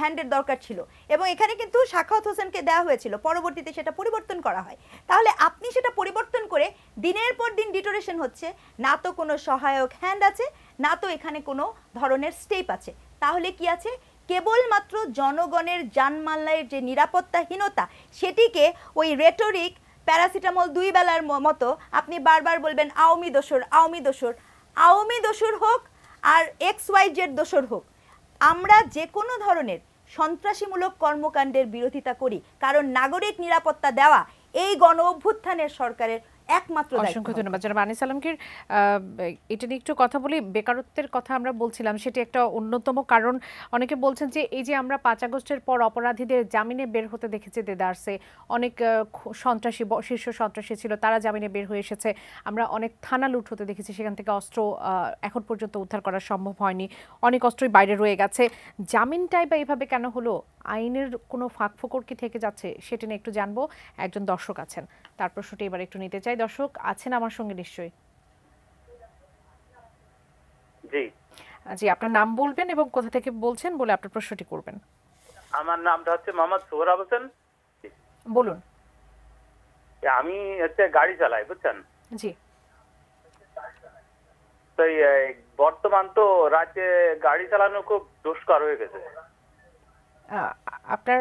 হ্যান্ডের দরকার ছিল এবং এখানে কিন্তু সাখাওয়াত হোসেনকে দেওয়া হয়েছিল, পরবর্তীতে সেটা পরিবর্তন করা হয়। তাহলে আপনি সেটা পরিবর্তন করে দিনের পর দিন ডিটোরেশন হচ্ছে, না তো কোনো সহায়ক হ্যান্ড আছে, না তো এখানে কোনো ধরনের স্টেপ আছে। তাহলে কি আছে? কেবলমাত্র জনগণের জানমালের যে নিরাপত্তাহীনতা, সেটিকে ওই রেটরিক প্যারাসিটামল 2 বেলার মতো আপনি বারবার বলবেন আওয়ামী দোসর, আওয়ামী দোসর, আওয়ামী দোসর হোক আর XYZ দোসর হোক, আমরা যে কোনো ধরনের সন্ত্রাসীমূলক কর্মকাণ্ডের বিরোধিতা করি, কারণ নাগরিক নিরাপত্তা দেওয়া এই গণ অভ্যুত্থানের সরকারের একমাত্র দায়িত্ব। অসংখ্য ধন্যবাদ জনাব আনিস আলমগীর। এটা নিয়ে একটু কথা বলি। বেকারত্বের কথা আমরা বলছিলাম, সেটি একটা অন্যতম কারণ। অনেকে বলছেন যে এই যে আমরা 5 আগস্টের পর অপরাধীদের জামিনে বের হতে দেখেছি দেদারসে, অনেক সন্ত্রাসী, শীর্ষ সন্ত্রাসী ছিল, তারা জামিনে বের হয়ে এসেছে। আমরা অনেক থানা লুট হতে দেখেছি, সেখান থেকে অস্ত্র এখন পর্যন্ত উদ্ধার করা সম্ভব হয়নি, অনেক অস্ত্রই বাইরে রয়ে গেছে। জামিনটাই বা এভাবে কেন হলো? আইনের কোনো ফাঁক ফোকর কি থেকে যাচ্ছে, সেটা নিয়ে একটু জানবো। একজন দর্শক আছেন, তার প্রশ্নটি এবার একটু নিতে চাই। দর্শক আছেন আমার সঙ্গে নিশ্চয়ই? জি জি, আপনার নাম বলবেন এবং কোথা থেকে বলছেন বলে আপনার প্রশ্নটি করবেন। আমার নামটা হচ্ছে মোহাম্মদ সোহরাব হোসেন। বলুন। আমি হচ্ছে গাড়ি চালাই, বুঝছেন? জি। তো বর্তমান তো রাতে গাড়ি চালানো খুব দুষ্কর হয়ে গেছে। আপনার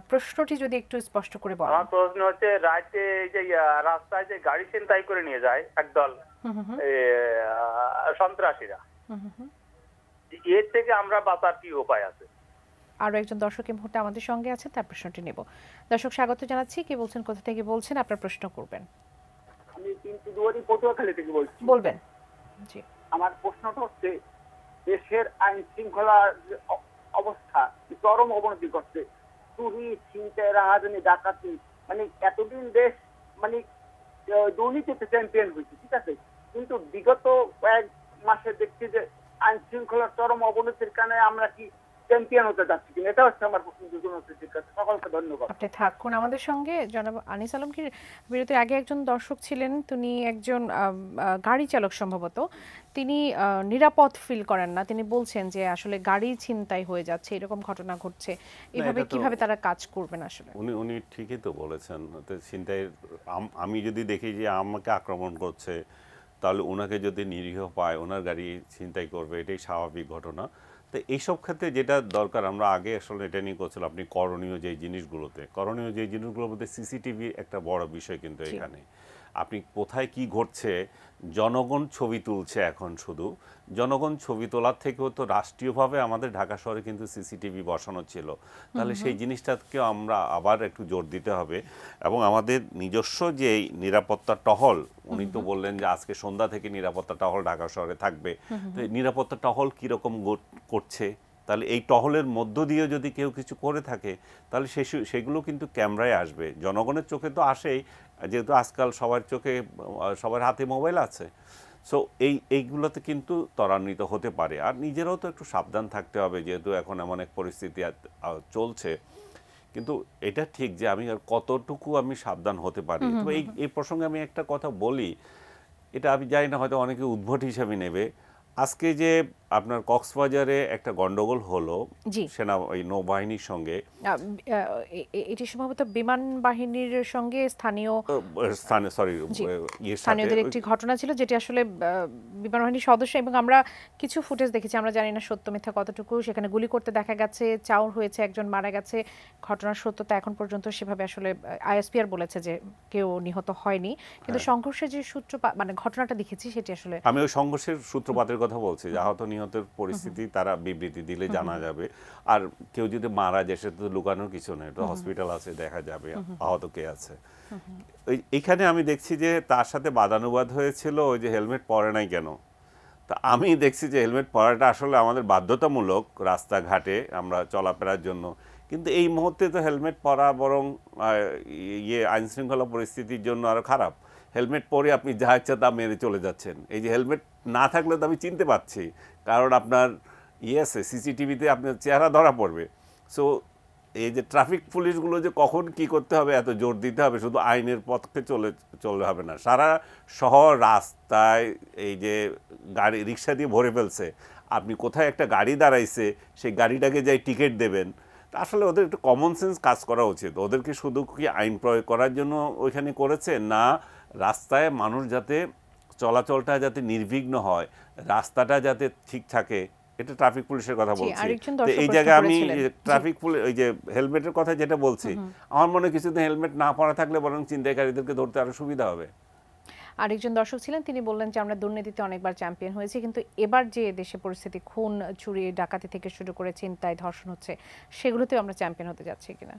প্রশ্নটি যদি একটু স্পষ্ট করে বলেন। আমার প্রশ্ন হচ্ছে, রাতে এই যে রাস্তায় যে গাড়ি ছিনতাই করে নিয়ে যায় একদল সন্ত্রাসীরা, এর থেকে আমরা বাঁচার কি উপায় আছে? আরো একজন দর্শক এই মুহূর্তে আমাদের সঙ্গে আছে, তার প্রশ্নটি নেব। দর্শক স্বাগত জানাচ্ছি। কে বলছেন, কোথা থেকে বলছেন, আপনার প্রশ্ন করবেন। আমি কিন্তু দুয়ারি পটুয়াখালী থেকে বলছি। বলবেন। জি। আমার প্রশ্নটা হচ্ছে, দেশের আইন শৃঙ্খলার অবস্থা চরম অবনতি করছে। চুরি, ছিনতাই, রাহাজানি, ডাকাতি, মানে এতদিন দেশ মানে দুর্নীতিতে চ্যাম্পিয়ন হয়েছে, ঠিক আছে, কিন্তু বিগত কয়েক মাসে দেখছি যে আইন শৃঙ্খলার চরম অবনতির কারণে আমরা কি চ্যাম্পিয়ন হতে যাচ্ছি কিনা, এটা হচ্ছে আমার প্রশ্ন। সকলকে ধন্যবাদ। আপনি থাকুন আমাদের সঙ্গে। জনাব আনিস আলমগীর, বিরতির আগে একজন দর্শক ছিলেন, তিনি একজন গাড়ি চালক সম্ভবত, তিনি নিরাপদ ফিল করেন না। তিনি বলছেন যে আসলে গাড়ি ছিনতাই হয়ে যাচ্ছে, এরকম ঘটনা ঘটছে, এভাবে কিভাবে তারা কাজ করবেন? আসলে উনি ঠিকই তো বলেছেন। ছিনতাই, আমি যদি দেখি যে আমাকে আক্রমণ করছে, তাহলে ওনাকে যদি নিরীহ পায় ওনার গাড়ি ছিনতাই করবে, এটাই স্বাভাবিক ঘটনা। তো এইসব ক্ষেত্রে যেটা দরকার, আমরা আগে আসলে এটা নিয়ে করছিলাম, আপনি করণীয় যেই জিনিসগুলোর মধ্যে সিসিটিভি একটা বড় বিষয়। কিন্তু এখানে আপনি কোথায় কি ঘটছে, জনগণ ছবি তুলছে। এখন শুধু জনগণ ছবি তোলার থেকেও তো রাষ্ট্রীয়ভাবে আমাদের ঢাকা শহরে কিন্তু সিসিটিভি বসানো ছিল। তাহলে সেই জিনিসটাকে আমরা আবার একটু জোর দিতে হবে। এবং আমাদের নিজস্ব যে নিরাপত্তা টহল, উনি তো বললেন যে আজকে সন্ধ্যা থেকে নিরাপত্তা টহল ঢাকা শহরে থাকবে। তো নিরাপত্তা টহল কীরকম করছে, তাহলে এই টহলের মধ্য দিয়ে যদি কেউ কিছু করে থাকে তাহলে সেগুলো কিন্তু ক্যামেরায় আসবে, জনগণের চোখে তো আসেই, যেহেতু আজকাল সবার চোখে সবার হাতে মোবাইল আছে। সো এইগুলোতে কিন্তু ত্বরান্বিত হতে পারে। আর নিজেরাও তো একটু সাবধান থাকতে হবে, যেহেতু এখন এমন এক পরিস্থিতি চলছে। কিন্তু এটা ঠিক যে আমি আর কতটুকু আমি সাবধান হতে পারি। তো এই প্রসঙ্গে আমি একটা কথা বলি, এটা আমি জানি না হয়তো অনেকে উদ্ভট হিসাবে নেবে। আজকে যে আপনার কক্সবাজারে একটা গন্ডগোল হলো সেনা ওই নৌবাহিনীর সঙ্গে, এটি সম্ভবত বিমান বাহিনীর সঙ্গে স্থানীয়দের একটি ঘটনা ছিল, যেটি আসলে বিমান বাহিনীর সদস্য, এবং আমরা কিছু ফুটেজ দেখেছি, আমরা জানি না সত্য মিথ্যা কতটুকু। সেখানে গুলি করতে দেখা গেছে, চাউর হয়েছে, একজন মারা গেছে। ঘটনার সত্যতা এখন পর্যন্ত সেভাবে আসলে আইএসপিআর বলেছে যে কেউ নিহত হয়নি, কিন্তু সংঘর্ষের যে মানে ঘটনাটা দেখেছি সেটি আসলে, আমি ওই সংঘর্ষের সূত্রপাতের কথা বলছি, আহত নিহতের পরিস্থিতি তারা বিবৃতি দিলে জানা যাবে। আর কেউ যদি মারা যায় সেটা তো লুকানোর কিছু নেই, তো হসপিটাল আছে, দেখা যাবে আহত কে আছে। এইখানে আমি দেখছি যে তার সাথে বাদানুবাদ হয়েছিল ওই যে হেলমেট পরে নাই কেন। তা আমি দেখছি যে হেলমেট পরাটা আসলে আমাদের বাধ্যতামূলক রাস্তাঘাটে আমরা চলাফেরার জন্য, কিন্তু এই মুহূর্তে তো হেলমেট পরা বরং আইনশৃঙ্খলা পরিস্থিতির জন্য আরো খারাপ। হেলমেট পরে আপনি যা ইচ্ছা তা মেরে চলে যাচ্ছেন। এই যে হেলমেট না থাকলে তো আমি চিনতে পারছি, কারণ আপনার আছে সিসিটিভিতে আপনার চেহারা ধরা পড়বে। সো এই যে ট্রাফিক পুলিশগুলো যে কখন কি করতে হবে এত জোর দিতে হবে, শুধু আইনের পথে চললে হবে না। সারা শহর রাস্তায় এই যে গাড়ি রিক্সা দিয়ে ভরে ফেলছে, আপনি কোথায় একটা গাড়ি দাঁড়াইছে সেই গাড়িটাকে যাই টিকিট দেবেন। আসলে ওদের একটু কমন সেন্স কাজ করা উচিত। ওদেরকে শুধু কি আইন প্রয়োগ করার জন্য ওইখানে করেছে, না রাস্তায় মানুষ যাতে চলাচলটা যাতে নির্বিঘ্ন হয়, রাস্তাটা যাতে ঠিক থাকে, এটা ট্রাফিক পুলিশের কথা বলছি। এই জায়গায় আমি ট্রাফিক পুলিশ ওই যে হেলমেটের কথা যেটা বলছি, আমার মনে হয় কিছুদিন হেলমেট না পরা থাকলে বরং ছিনতাইকারীদেরকে ধরতে আরো সুবিধা হবে। আরেকজন দর্শক ছিলেন, তিনি বললেন যে আমরা দুর্নীতিতে অনেকবার চ্যাম্পিয়ন হয়েছি, কিন্তু এবার যে দেশে পরিস্থিতি, খুন, চুরি, ডাকাতি থেকে শুরু করে ছিনতাই, ধর্ষণ হচ্ছে, সেগুলোতেও আমরা চ্যাম্পিয়ন হতে যাচ্ছি কিনা।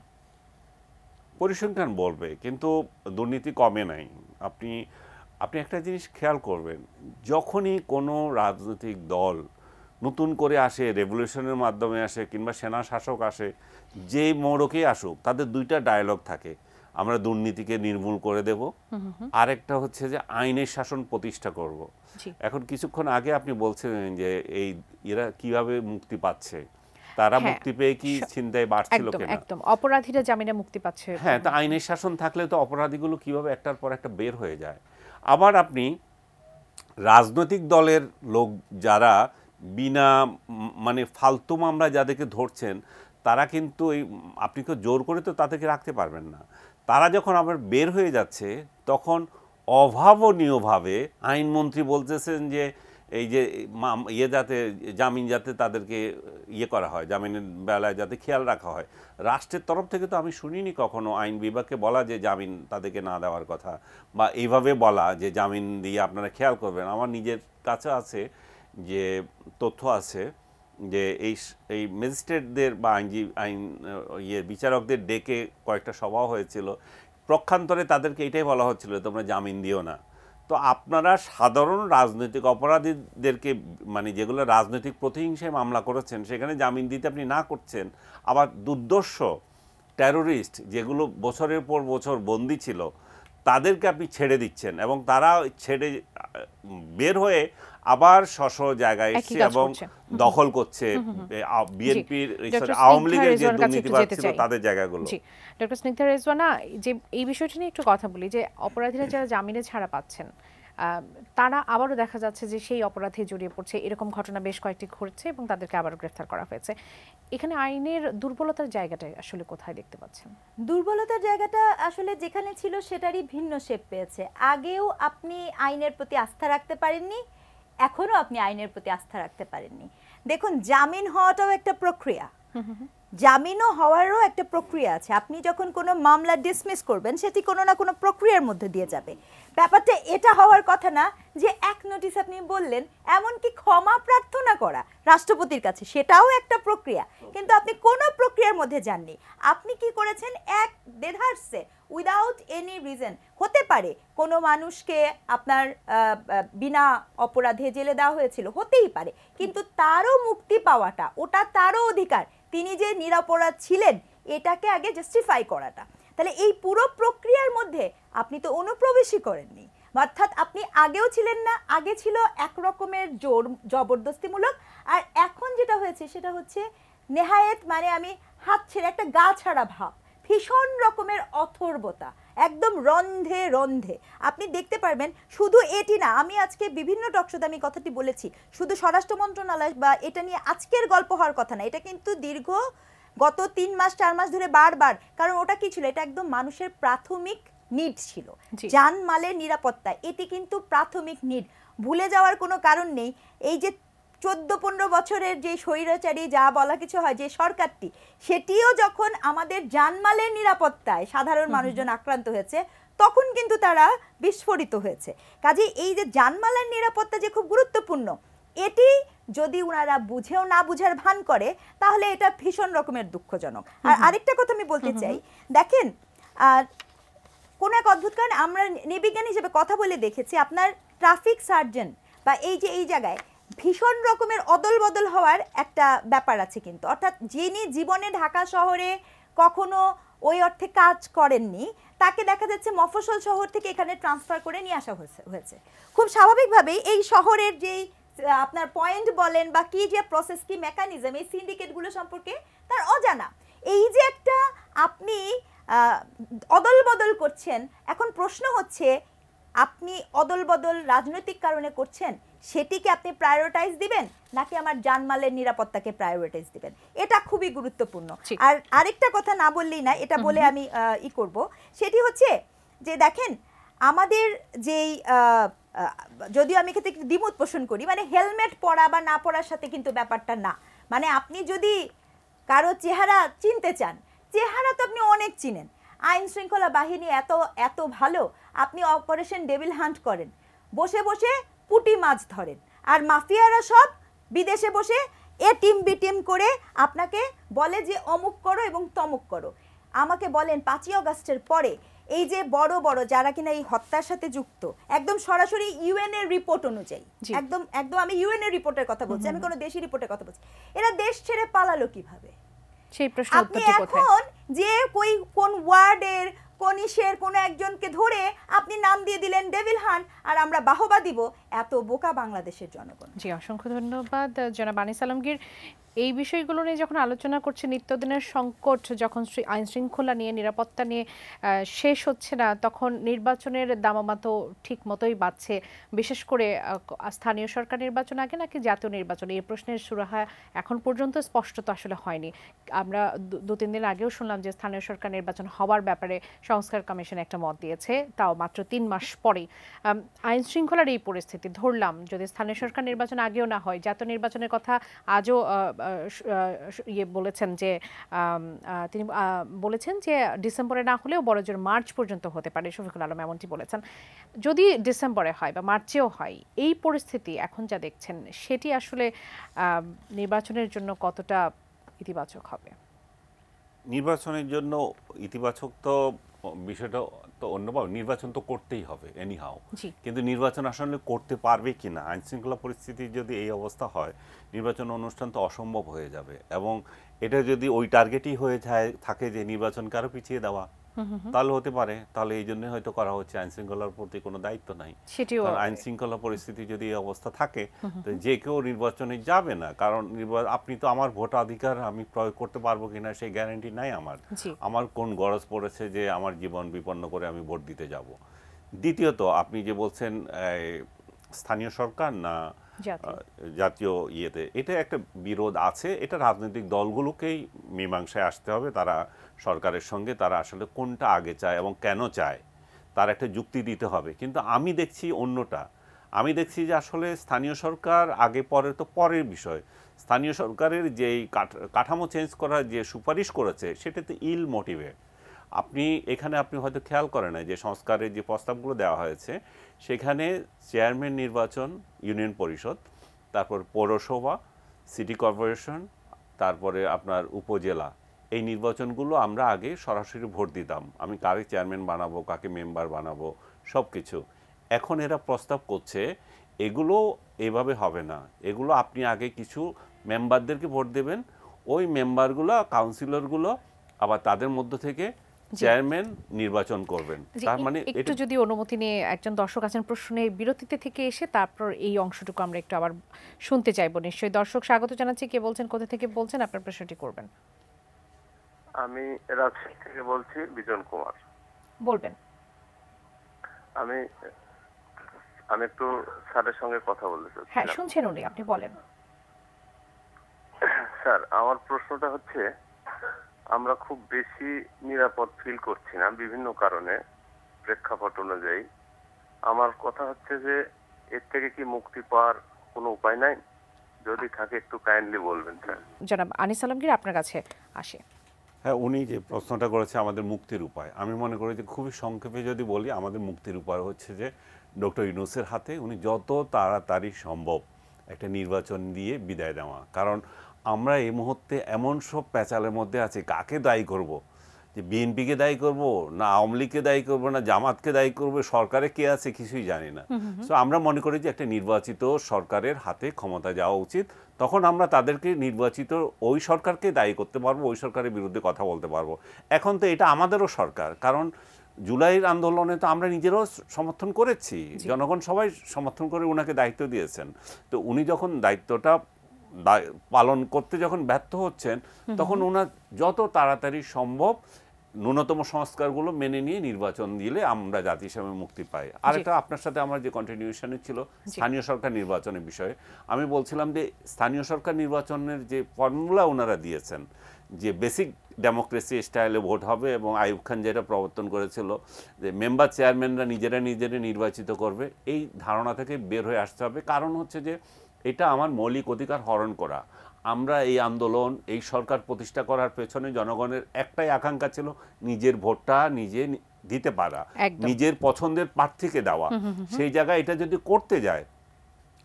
পরিসংখ্যান বলবে, কিন্তু দুর্নীতি কমে নাই। আপনি একটা জিনিস খেয়াল করবেন, যখনই কোনো রাজনৈতিক দল নতুন করে আসে, রেভলিউশনের মাধ্যমে আসে কিংবা সেনা শাসক আসে, যে মোড়কেই আসুক, তাদের দুইটা ডায়লগ থাকে, আমরা দুর্নীতিকে নির্মূল করে দেব, আরেকটা হচ্ছে যে আইনের শাসন প্রতিষ্ঠা করব। এখন কিছুক্ষণ আগে আপনি বলছিলেন যে এই এরা কিভাবে মুক্তি পাচ্ছে, তারা মুক্তি পেয়ে কি ছিনতাই বাড়ছিল কিনা। একদম অপরাধীরা জামিনে মুক্তি পাচ্ছে। হ্যাঁ, তা আইনের শাসন থাকলে তো অপরাধীগুলো কিভাবে একটার পর একটা বের হয়ে যায়। আবার আপনি রাজনৈতিক দলের লোক যারা বিনা মানে ফালতু মামলা যাদেরকে ধরছেন, তারা কিন্তু আপনি তো জোর করে তো তাদেরকে রাখতে পারবেন না। তারা যখন আবার বের হয়ে যাচ্ছে, তখন অভাবনীয়ভাবে আইনমন্ত্রী বলতেছেন যে এই যে যাতে জামিন যাতে তাদেরকে করা হয়, জামিনের বেলায় যাতে খেয়াল রাখা হয়। রাষ্ট্রের তরফ থেকে তো আমি শুনিনি কখনো আইন বিভাগকে বলা যে জামিন তাদেরকে না দেওয়ার কথা, বা এইভাবে বলা যে জামিন দিয়ে আপনারা খেয়াল করবেন। আমার নিজের কাছে আছে যে তথ্য আছে যে এই ম্যাজিস্ট্রেটদের বা আইন বিচারকদের ডেকে কয়েকটা সভা হয়েছিল, পক্ষান্তরে তাদেরকে এটাই বলা হচ্ছিল তোমরা জামিন দিও না। তো আপনারা সাধারণ রাজনৈতিক অপরাধীদেরকে, মানে যেগুলো রাজনৈতিক প্রতিহিংসায় মামলা করেছেন, সেখানে জামিন দিতে আপনি না করছেন, আবার দুর্দর্শ টেরোরিস্ট যেগুলো বছরের পর বছর বন্দী ছিল তাদেরকে আপনি ছেড়ে দিচ্ছেন, এবং তারা ছেড়ে বের হয়ে আবার জায়গায় এসে এবং দখল করছে বিএনপির আওয়ামী লীগের যে দুর্নীতিবাজ ছিল তাদের জায়গাগুলো। ডক্টর স্নিগ্ধা রেজওয়ানা, যে এই বিষয়টা নিয়ে একটু কথা বলি, যে অপরাধীরা যারা জামিনে ছাড়া পাচ্ছেন, তারা আবারও দেখা যাচ্ছে যে সেই অপরাধে জড়িয়ে পড়ছে, এরকম ঘটনা বেশ কয়েকটি ঘটছে এবং তাদেরকে আবারও গ্রেফতার করা হয়েছে। এখানে আইনের দুর্বলতার জায়গাটা আসলে কোথায় দেখতে পাচ্ছেন? দুর্বলতার জায়গাটা আসলে যেখানে ছিল সেটারই ভিন্ন শেপ পেয়েছে। আগেও আপনি আইনের প্রতি আস্থা রাখতে পারেননি, এখনো আপনি আইনের প্রতি আস্থা রাখতে পারেননি। দেখুন, জামিন হওয়াটাও একটা প্রক্রিয়া। জামিনও হওয়ারও একটা প্রক্রিয়া আছে। আপনি যখন কোনো মামলা ডিসমিস করবেন সেটি কোনো না কোনো প্রক্রিয়ার মধ্যে দিয়ে যাবে। ব্যাপারটা এটা হওয়ার কথা না যে এক নোটিশ আপনি বললেন, এমনকি ক্ষমা প্রার্থনা করা রাষ্ট্রপতির কাছে সেটাও একটা প্রক্রিয়া, কিন্তু আপনি কোনো প্রক্রিয়ার মধ্যে যাননি। আপনি কি করেছেন, এক দেধারসে উইদাউট এনি রিজন। হতে পারে কোনো মানুষকে আপনার বিনা অপরাধে জেলে দেওয়া হয়েছিল, হতেই পারে, কিন্তু তারও মুক্তি পাওয়াটা ওটা তারও অধিকার। তিনি যে নিরপরাধ ছিলেন এটাকে আগে জাস্টিফাই করাটা। তাহলে এই পুরো প্রক্রিয়ার মধ্যে আপনি তো অনুপ্রবেশই করেননি, অর্থাৎ আপনি আগেও ছিলেন না, আগে ছিল এক রকমের জোর জবরদস্তিমূলক, আর এখন যেটা হয়েছে সেটা হচ্ছে নেহায়েত মানে আমি হাত ছেড়ে একটা গা ছাড়া ভাব, ভীষণ রকমের অথর্বতা, একদম রন্ধে রন্ধে। আপনি দেখতে পারবেন শুধু এটি না, আমি আজকে বিভিন্ন টকশোতে আমি কথাটি বলেছি, শুধু স্বরাষ্ট্র মন্ত্রণালয় বা এটা নিয়ে আজকের গল্প হওয়ার কথা না, এটা কিন্তু দীর্ঘ গত 3 মাস 4 মাস ধরে বারবার, কারণ ওটা কি ছিল, এটা একদম মানুষের প্রাথমিক নিড ছিল, জানমালের নিরাপত্তা, এটি কিন্তু প্রাথমিক নিড। ভুলে যাওয়ার কোনো কারণ নেই। এই যে 14-15 বছরের যে স্বৈরাচারী যা বলা কিছু হয় যে সরকারটি, সেটিও যখন আমাদের জানমালের নিরাপত্তায় সাধারণ মানুষজন আক্রান্ত হয়েছে তখন কিন্তু তারা বিস্ফোরিত হয়েছে। কাজে এই যে জানমালের নিরাপত্তা যে খুব গুরুত্বপূর্ণ, এটি যদি ওনারা বুঝেও না বুঝার ভান করে তাহলে এটা ভীষণ রকমের দুঃখজনক। আর আরেকটা কথা আমি বলতে চাই, দেখেন কোন এক অদ্ভুত কারণে আমরা নৃবিজ্ঞানী হিসেবে কথা বলে দেখেছি আপনার ট্রাফিক সার্জন বা এই যে এই জায়গায় ভীষণ রকমের অদল বদল হওয়ার একটা ব্যাপার আছে, কিন্তু অর্থাৎ যিনি জীবনে ঢাকা শহরে কখনো ওই অর্থে কাজ করেননি তাকে দেখা যাচ্ছে মফস্বল শহর থেকে এখানে ট্রান্সফার করে নিয়ে আসা হয়েছে। খুব স্বাভাবিকভাবেই এই শহরের যেই আপনার পয়েন্ট বলেন বা কি যে প্রসেস কি মেকানিজম এই সিন্ডিকেটগুলো সম্পর্কে তার অজানা। এই যে একটা আপনি অদল বদল করছেন, এখন প্রশ্ন হচ্ছে আপনি অদল বদল রাজনৈতিক কারণে করছেন, সেটিকে আপনি প্রায়োরিটাইজ দিবেন নাকি আমার জানমালের নিরাপত্তাকে প্রায়োরিটাইজ দিবেন, এটা খুবই গুরুত্বপূর্ণ। আর আরেকটা কথা না বললেই না, এটা বলে আমি করব, সেটি হচ্ছে যে দেখেন আমাদের যেই যদিও আমি ক্ষেত্রে একটু দ্বিমত পোষণ করি, মানে হেলমেট পরা বা না পরার সাথে কিন্তু ব্যাপারটা না। মানে আপনি যদি কারো চেহারা চিনতে চান, চেহারা তো আপনি অনেক চিনেন। আইন শৃঙ্খলা বাহিনী এত এত ভালো, আপনি অপারেশন ডেভিল হান্ট করেন, বসে বসে পুঁটি মাছ ধরেন, আর মাফিয়ারা সব বিদেশে বসে এ টিম বি টিম করে আপনাকে বলে যে অমুক করো এবং তমুক করো। আমাকে বলেন 5ই আগস্টের পরে এই যে বড় বড় যারা কিনা এই হত্যার সাথে যুক্ত, একদম সরাসরি ইউএন এর রিপোর্ট অনুযায়ী, একদম একদম আমি ইউএন এর রিপোর্টের কথা বলছি, আমি কোনো দেশি রিপোর্টের কথা বলছি, এরা দেশ ছেড়ে পালালো কিভাবে? সেই প্রশ্ন আপনি এখন যে কোন ওয়ার্ডের কোন ইসের কোন একজনকে ধরে আপনি নাম দিয়ে দিলেন ডেভিল হান্ট আর আমরা বাহবা দিব, এত বোকা বাংলাদেশের জনগণ। জি, অসংখ্য ধন্যবাদ জনাব আনিস আলমগীর। এই বিষয়গুলো নিয়ে যখন আলোচনা করছে, নিত্যদিনের সংকট যখন আইন শৃঙ্খলা নিয়ে নিরাপত্তা নিয়ে শেষ হচ্ছে না, তখন নির্বাচনের দামামা তো ঠিক মতোই বাড়ছে। বিশেষ করে স্থানীয় সরকার নির্বাচন আগে নাকি জাতীয় নির্বাচন, এই প্রশ্নের সুরাহা এখন পর্যন্ত স্পষ্ট তো আসলে হয়নি। আমরা 2-3 দিন আগেও শুনলাম যে স্থানীয় সরকার নির্বাচন হওয়ার ব্যাপারে সংস্কার কমিশন একটা মত দিয়েছে, তাও মাত্র 3 মাস পরেই। আইন শৃঙ্খলার এই পরিস্থিতি, ধরলাম যদি স্থানীয় সরকার নির্বাচন আগেও না হয়, জাতীয় নির্বাচনের কথা আজও বলেছেন যে তিনি বলেছেন যে ডিসেম্বরে না হলেও বড়জোর মার্চ পর্যন্ত হতে পারে, শফিকুল আলম এমনটি বলেছেন। যদি ডিসেম্বরে হয় বা মার্চেও হয়, এই পরিস্থিতি এখন যা দেখছেন সেটি আসলে নির্বাচনের জন্য কতটা ইতিবাচক হবে? নির্বাচনের জন্য ইতিবাচক তো বিষয়টা তো অন্যভাবে, নির্বাচন তো করতেই হবে এনিহাও, কিন্তু নির্বাচন আসলে করতে পারবে কিনা, আইন শৃঙ্খলা পরিস্থিতি যদি এই অবস্থা হয় নির্বাচন অনুষ্ঠান তো অসম্ভব হয়ে যাবে। এবং এটা যদি ওই টার্গেটই হয়ে যায় থাকে যে নির্বাচনকে আরো পিছিয়ে দেওয়া, তাহলে হতে পারে, তাহলে এই জন্য হয়তো করা হচ্ছে, আইন শৃঙ্খলার প্রতি কোনো দায়িত্ব নাই। আইন শৃঙ্খলা পরিস্থিতি যদি এই অবস্থা থাকে তো যে কেউ নির্বাচনে যাবে না, কারণ আপনি তো আমার ভোটাধিকার আমি প্রয়োগ করতে পারবো কিনা সেই গ্যারান্টি নাই আমার কোন গরজ পড়েছে যে আমার জীবন বিপন্ন করে আমি ভোট দিতে যাব। দ্বিতীয়ত আপনি যে বলছেন স্থানীয় সরকার না জাতীয় ইয়েতে, এটা একটা বিরোধ আছে, এটা রাজনৈতিক দলগুলোকেই মীমাংসায় আসতে হবে। তারা সরকারের সঙ্গে তারা আসলে কোনটা আগে চায় এবং কেন চায় তার একটা যুক্তি দিতে হবে। কিন্তু আমি দেখছি অন্যটা, আমি দেখছি যে আসলে স্থানীয় সরকার আগে পরে তো পরের বিষয়। স্থানীয় সরকারের যেই কাঠামো চেঞ্জ করার যে সুপারিশ করেছে সেটাতে ইল মোটিভে। আপনি হয়তো খেয়াল করেন না যে সংস্কারের যে প্রস্তাবগুলো দেওয়া হয়েছে সেখানে চেয়ারম্যান নির্বাচন, ইউনিয়ন পরিষদ, তারপর পৌরসভা, সিটি কর্পোরেশন, তারপরে আপনার উপজেলা, এই নির্বাচনগুলো আমরা আগে সরাসরি ভোট দিতাম। আমি কাকে চেয়ারম্যান বানাবো, কাকে মেম্বার বানাবো, সব কিছু। এখন এরা প্রস্তাব করছে এগুলো এভাবে হবে না, এগুলো আপনি আগে কিছু মেম্বারদেরকে ভোট দেবেন, ওই মেম্বারগুলো, কাউন্সিলরগুলো আবার তাদের মধ্য থেকে চেয়ারম্যান নির্বাচন করবেন। তার মানে একটু যদি অনুমতি নিয়ে, একজন দর্শক আছেন প্রশ্নে বিরতিতে থেকে এসে তারপর এই অংশটুকু আমরা একটু আবার শুনতে চাইবো। নিশ্চয়ই দর্শক স্বাগত জানাচ্ছি। কে বলছেন, কোথা থেকে বলছেন, আপনার প্রশ্নটি করবেন। আমি রাজশাহী থেকে বলছি, বিজন কুমার বলবেন। আমি একটু স্যারের সঙ্গে কথা বলতে চাচ্ছি। হ্যাঁ, শুনছেন উনি, আপনি বলেন। স্যার, আমার প্রশ্নটা হচ্ছে, আমরা খুব বেশি নিরাপদ ফিল করছি না বিভিন্ন কারণে, প্রেক্ষাপট অনুযায়ী। আমার কথা হচ্ছে যে এর থেকে কি মুক্তি পাওয়ার কোনো উপায় নাই? যদি থাকে একটু কাইন্ডলি বলবেন স্যার। জনাব আনিস আলমগীর, আপনার কাছে আসে। হ্যাঁ, উনি যে প্রশ্নটা করেছে আমাদের মুক্তির উপায়, আমি মনে করি যে খুবই সংক্ষেপে যদি বলি, আমাদের মুক্তির উপায় হচ্ছে যে ডক্টর ইউনূসের হাতে উনি যত তাড়াতাড়ি সম্ভব একটা নির্বাচন দিয়ে বিদায় দেওয়া। কারণ আমরা এই মুহূর্তে এমন সব প্যাচালের মধ্যে আছি, কাকে দায়ী করব? যে বিএনপিকে দায়ী করব, না আওয়ামী লীগকে দায়ী করব, না জামাতকে দায়ী করব, সরকারে কে আছে কিছুই জানি না। সো আমরা মনে করি যে একটা নির্বাচিত সরকারের হাতে ক্ষমতা যাওয়া উচিত। তখন আমরা তাদেরকে নির্বাচিত ওই সরকারকে দায়ী করতে পারবো, ওই সরকারের বিরুদ্ধে কথা বলতে পারবো। এখন তো এটা আমাদেরও সরকার, কারণ জুলাইয়ের আন্দোলনে তো আমরা নিজেরাও সমর্থন করেছি, জনগণ সবাই সমর্থন করে ওনাকে দায়িত্ব দিয়েছেন। তো উনি যখন দায়িত্বটা পালন করতে যখন ব্যর্থ হচ্ছেন, তখন ওনার যত তাড়াতাড়ি সম্ভব ন্যূনতম সংস্কারগুলো মেনে নিয়ে নির্বাচন দিলে আমরা জাতি হিসেবে মুক্তি পাই। আরেকটা আপনার সাথে আমার যে কন্টিনিউশনে ছিল স্থানীয় সরকার নির্বাচনের বিষয়ে, আমি বলছিলাম যে স্থানীয় সরকার নির্বাচনের যে ফর্মুলা ওনারা দিয়েছেন, যে বেসিক ডেমোক্রেসি স্টাইলে ভোট হবে, এবং আইয়ুব খান যেটা প্রবর্তন করেছিল যে মেম্বার চেয়ারম্যানরা নিজেরা নির্বাচিত করবে, এই ধারণা থেকে বের হয়ে আসতে হবে। কারণ হচ্ছে যে এটা আমার মৌলিক অধিকার হরণ করা। আমরা এই আন্দোলন, এই সরকার প্রতিষ্ঠা করার পেছনে জনগণের একটাই আকাঙ্ক্ষা ছিল, নিজের ভোটটা নিজে দিতে পারা, নিজের পছন্দের প্রার্থীকে দেওয়া। সেই জায়গায় এটা যদি করতে যায়,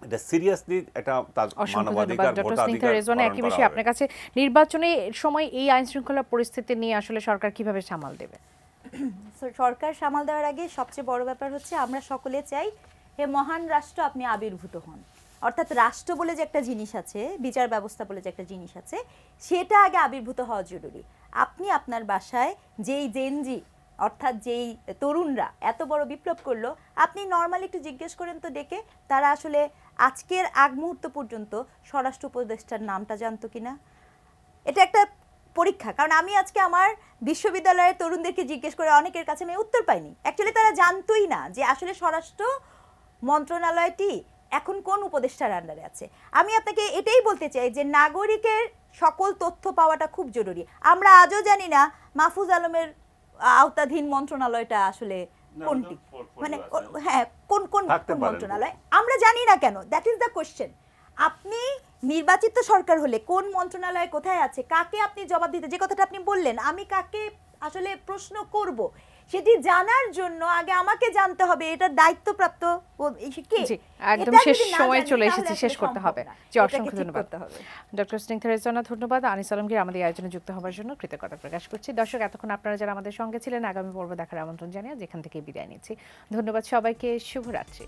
এটা সিরিয়াসলি এটা তার মানবাধিকার, ভোটাধিকার। একই বিষয় আপনার কাছে, নির্বাচনের সময় এই আইন শৃঙ্খলা পরিস্থিতি নিয়ে আসলে সরকার কিভাবে সামাল দেবে? সরকার সামাল দেওয়ার আগে সবচেয়ে বড় ব্যাপার হচ্ছে, আমরা সকলে চাই হে মহান রাষ্ট্র আপনি আবির্ভূত হন। অর্থাৎ রাষ্ট্র বলে যে একটা জিনিস আছে, বিচার ব্যবস্থা বলে যে একটা জিনিস আছে, সেটা আগে আবির্ভূত হওয়া জরুরি। আপনি আপনার বাসায় যেই জেনজি, অর্থাৎ যেই তরুণরা এত বড় বিপ্লব করলো, আপনি নর্মালি একটু জিজ্ঞেস করেন তো ডেকে, তারা আসলে আজকের আগ মুহূর্ত পর্যন্ত স্বরাষ্ট্র উপদেষ্টার নামটা জানতো কিনা? এটা একটা পরীক্ষা। কারণ আমি আজকে আমার বিশ্ববিদ্যালয়ের তরুণদেরকে জিজ্ঞেস করে অনেকের কাছে আমি উত্তর পাইনি। অ্যাকচুয়ালি তারা জানতোই না যে আসলে স্বরাষ্ট্র মন্ত্রণালয়টি এখন কোন উপদেষ্টার আন্ডারে আছে। আমি আপনাকে এটাই বলতে চাই যে নাগরিকের সকল তথ্য পাওয়াটা খুব জরুরি। আমরা আজও জানি না মাহফুজ আলমের আওতাধীন মন্ত্রণালয়টা আসলে কোনটি, মানে হ্যাঁ কোন কোন মন্ত্রণালয় আমরা জানি না কেন। That is the question. আপনি নির্বাচিত সরকার হলে কোন মন্ত্রণালয় কোথায় আছে, কাকে আপনি জবাব দিতে, যে কথাটা আপনি বললেন, আমি কাকে আসলে প্রশ্ন করব, সেটি জানার জন্য আগে আমাকে জানতে হবে এটা দায়িত্বপ্রাপ্ত কে। একদম শেষ সময় চলে এসেছে, শেষ করতে হবে। জি, অসংখ্য ধন্যবাদ ডক্টর স্নিগ্ধা রেজওয়ানা, ধন্যবাদ আনিস আলমগীর আমাদের আয়োজনে যুক্ত হওয়ার জন্য কৃতজ্ঞতা প্রকাশ করছি। দর্শক, এতক্ষণ আপনারা যারা আমাদের সঙ্গে ছিলেন, আগামী পর্ব দেখার আমন্ত্রণ জানিয়ে যেখান থেকে বিদায় নিচ্ছি। ধন্যবাদ সবাইকে, শুভরাত্রি।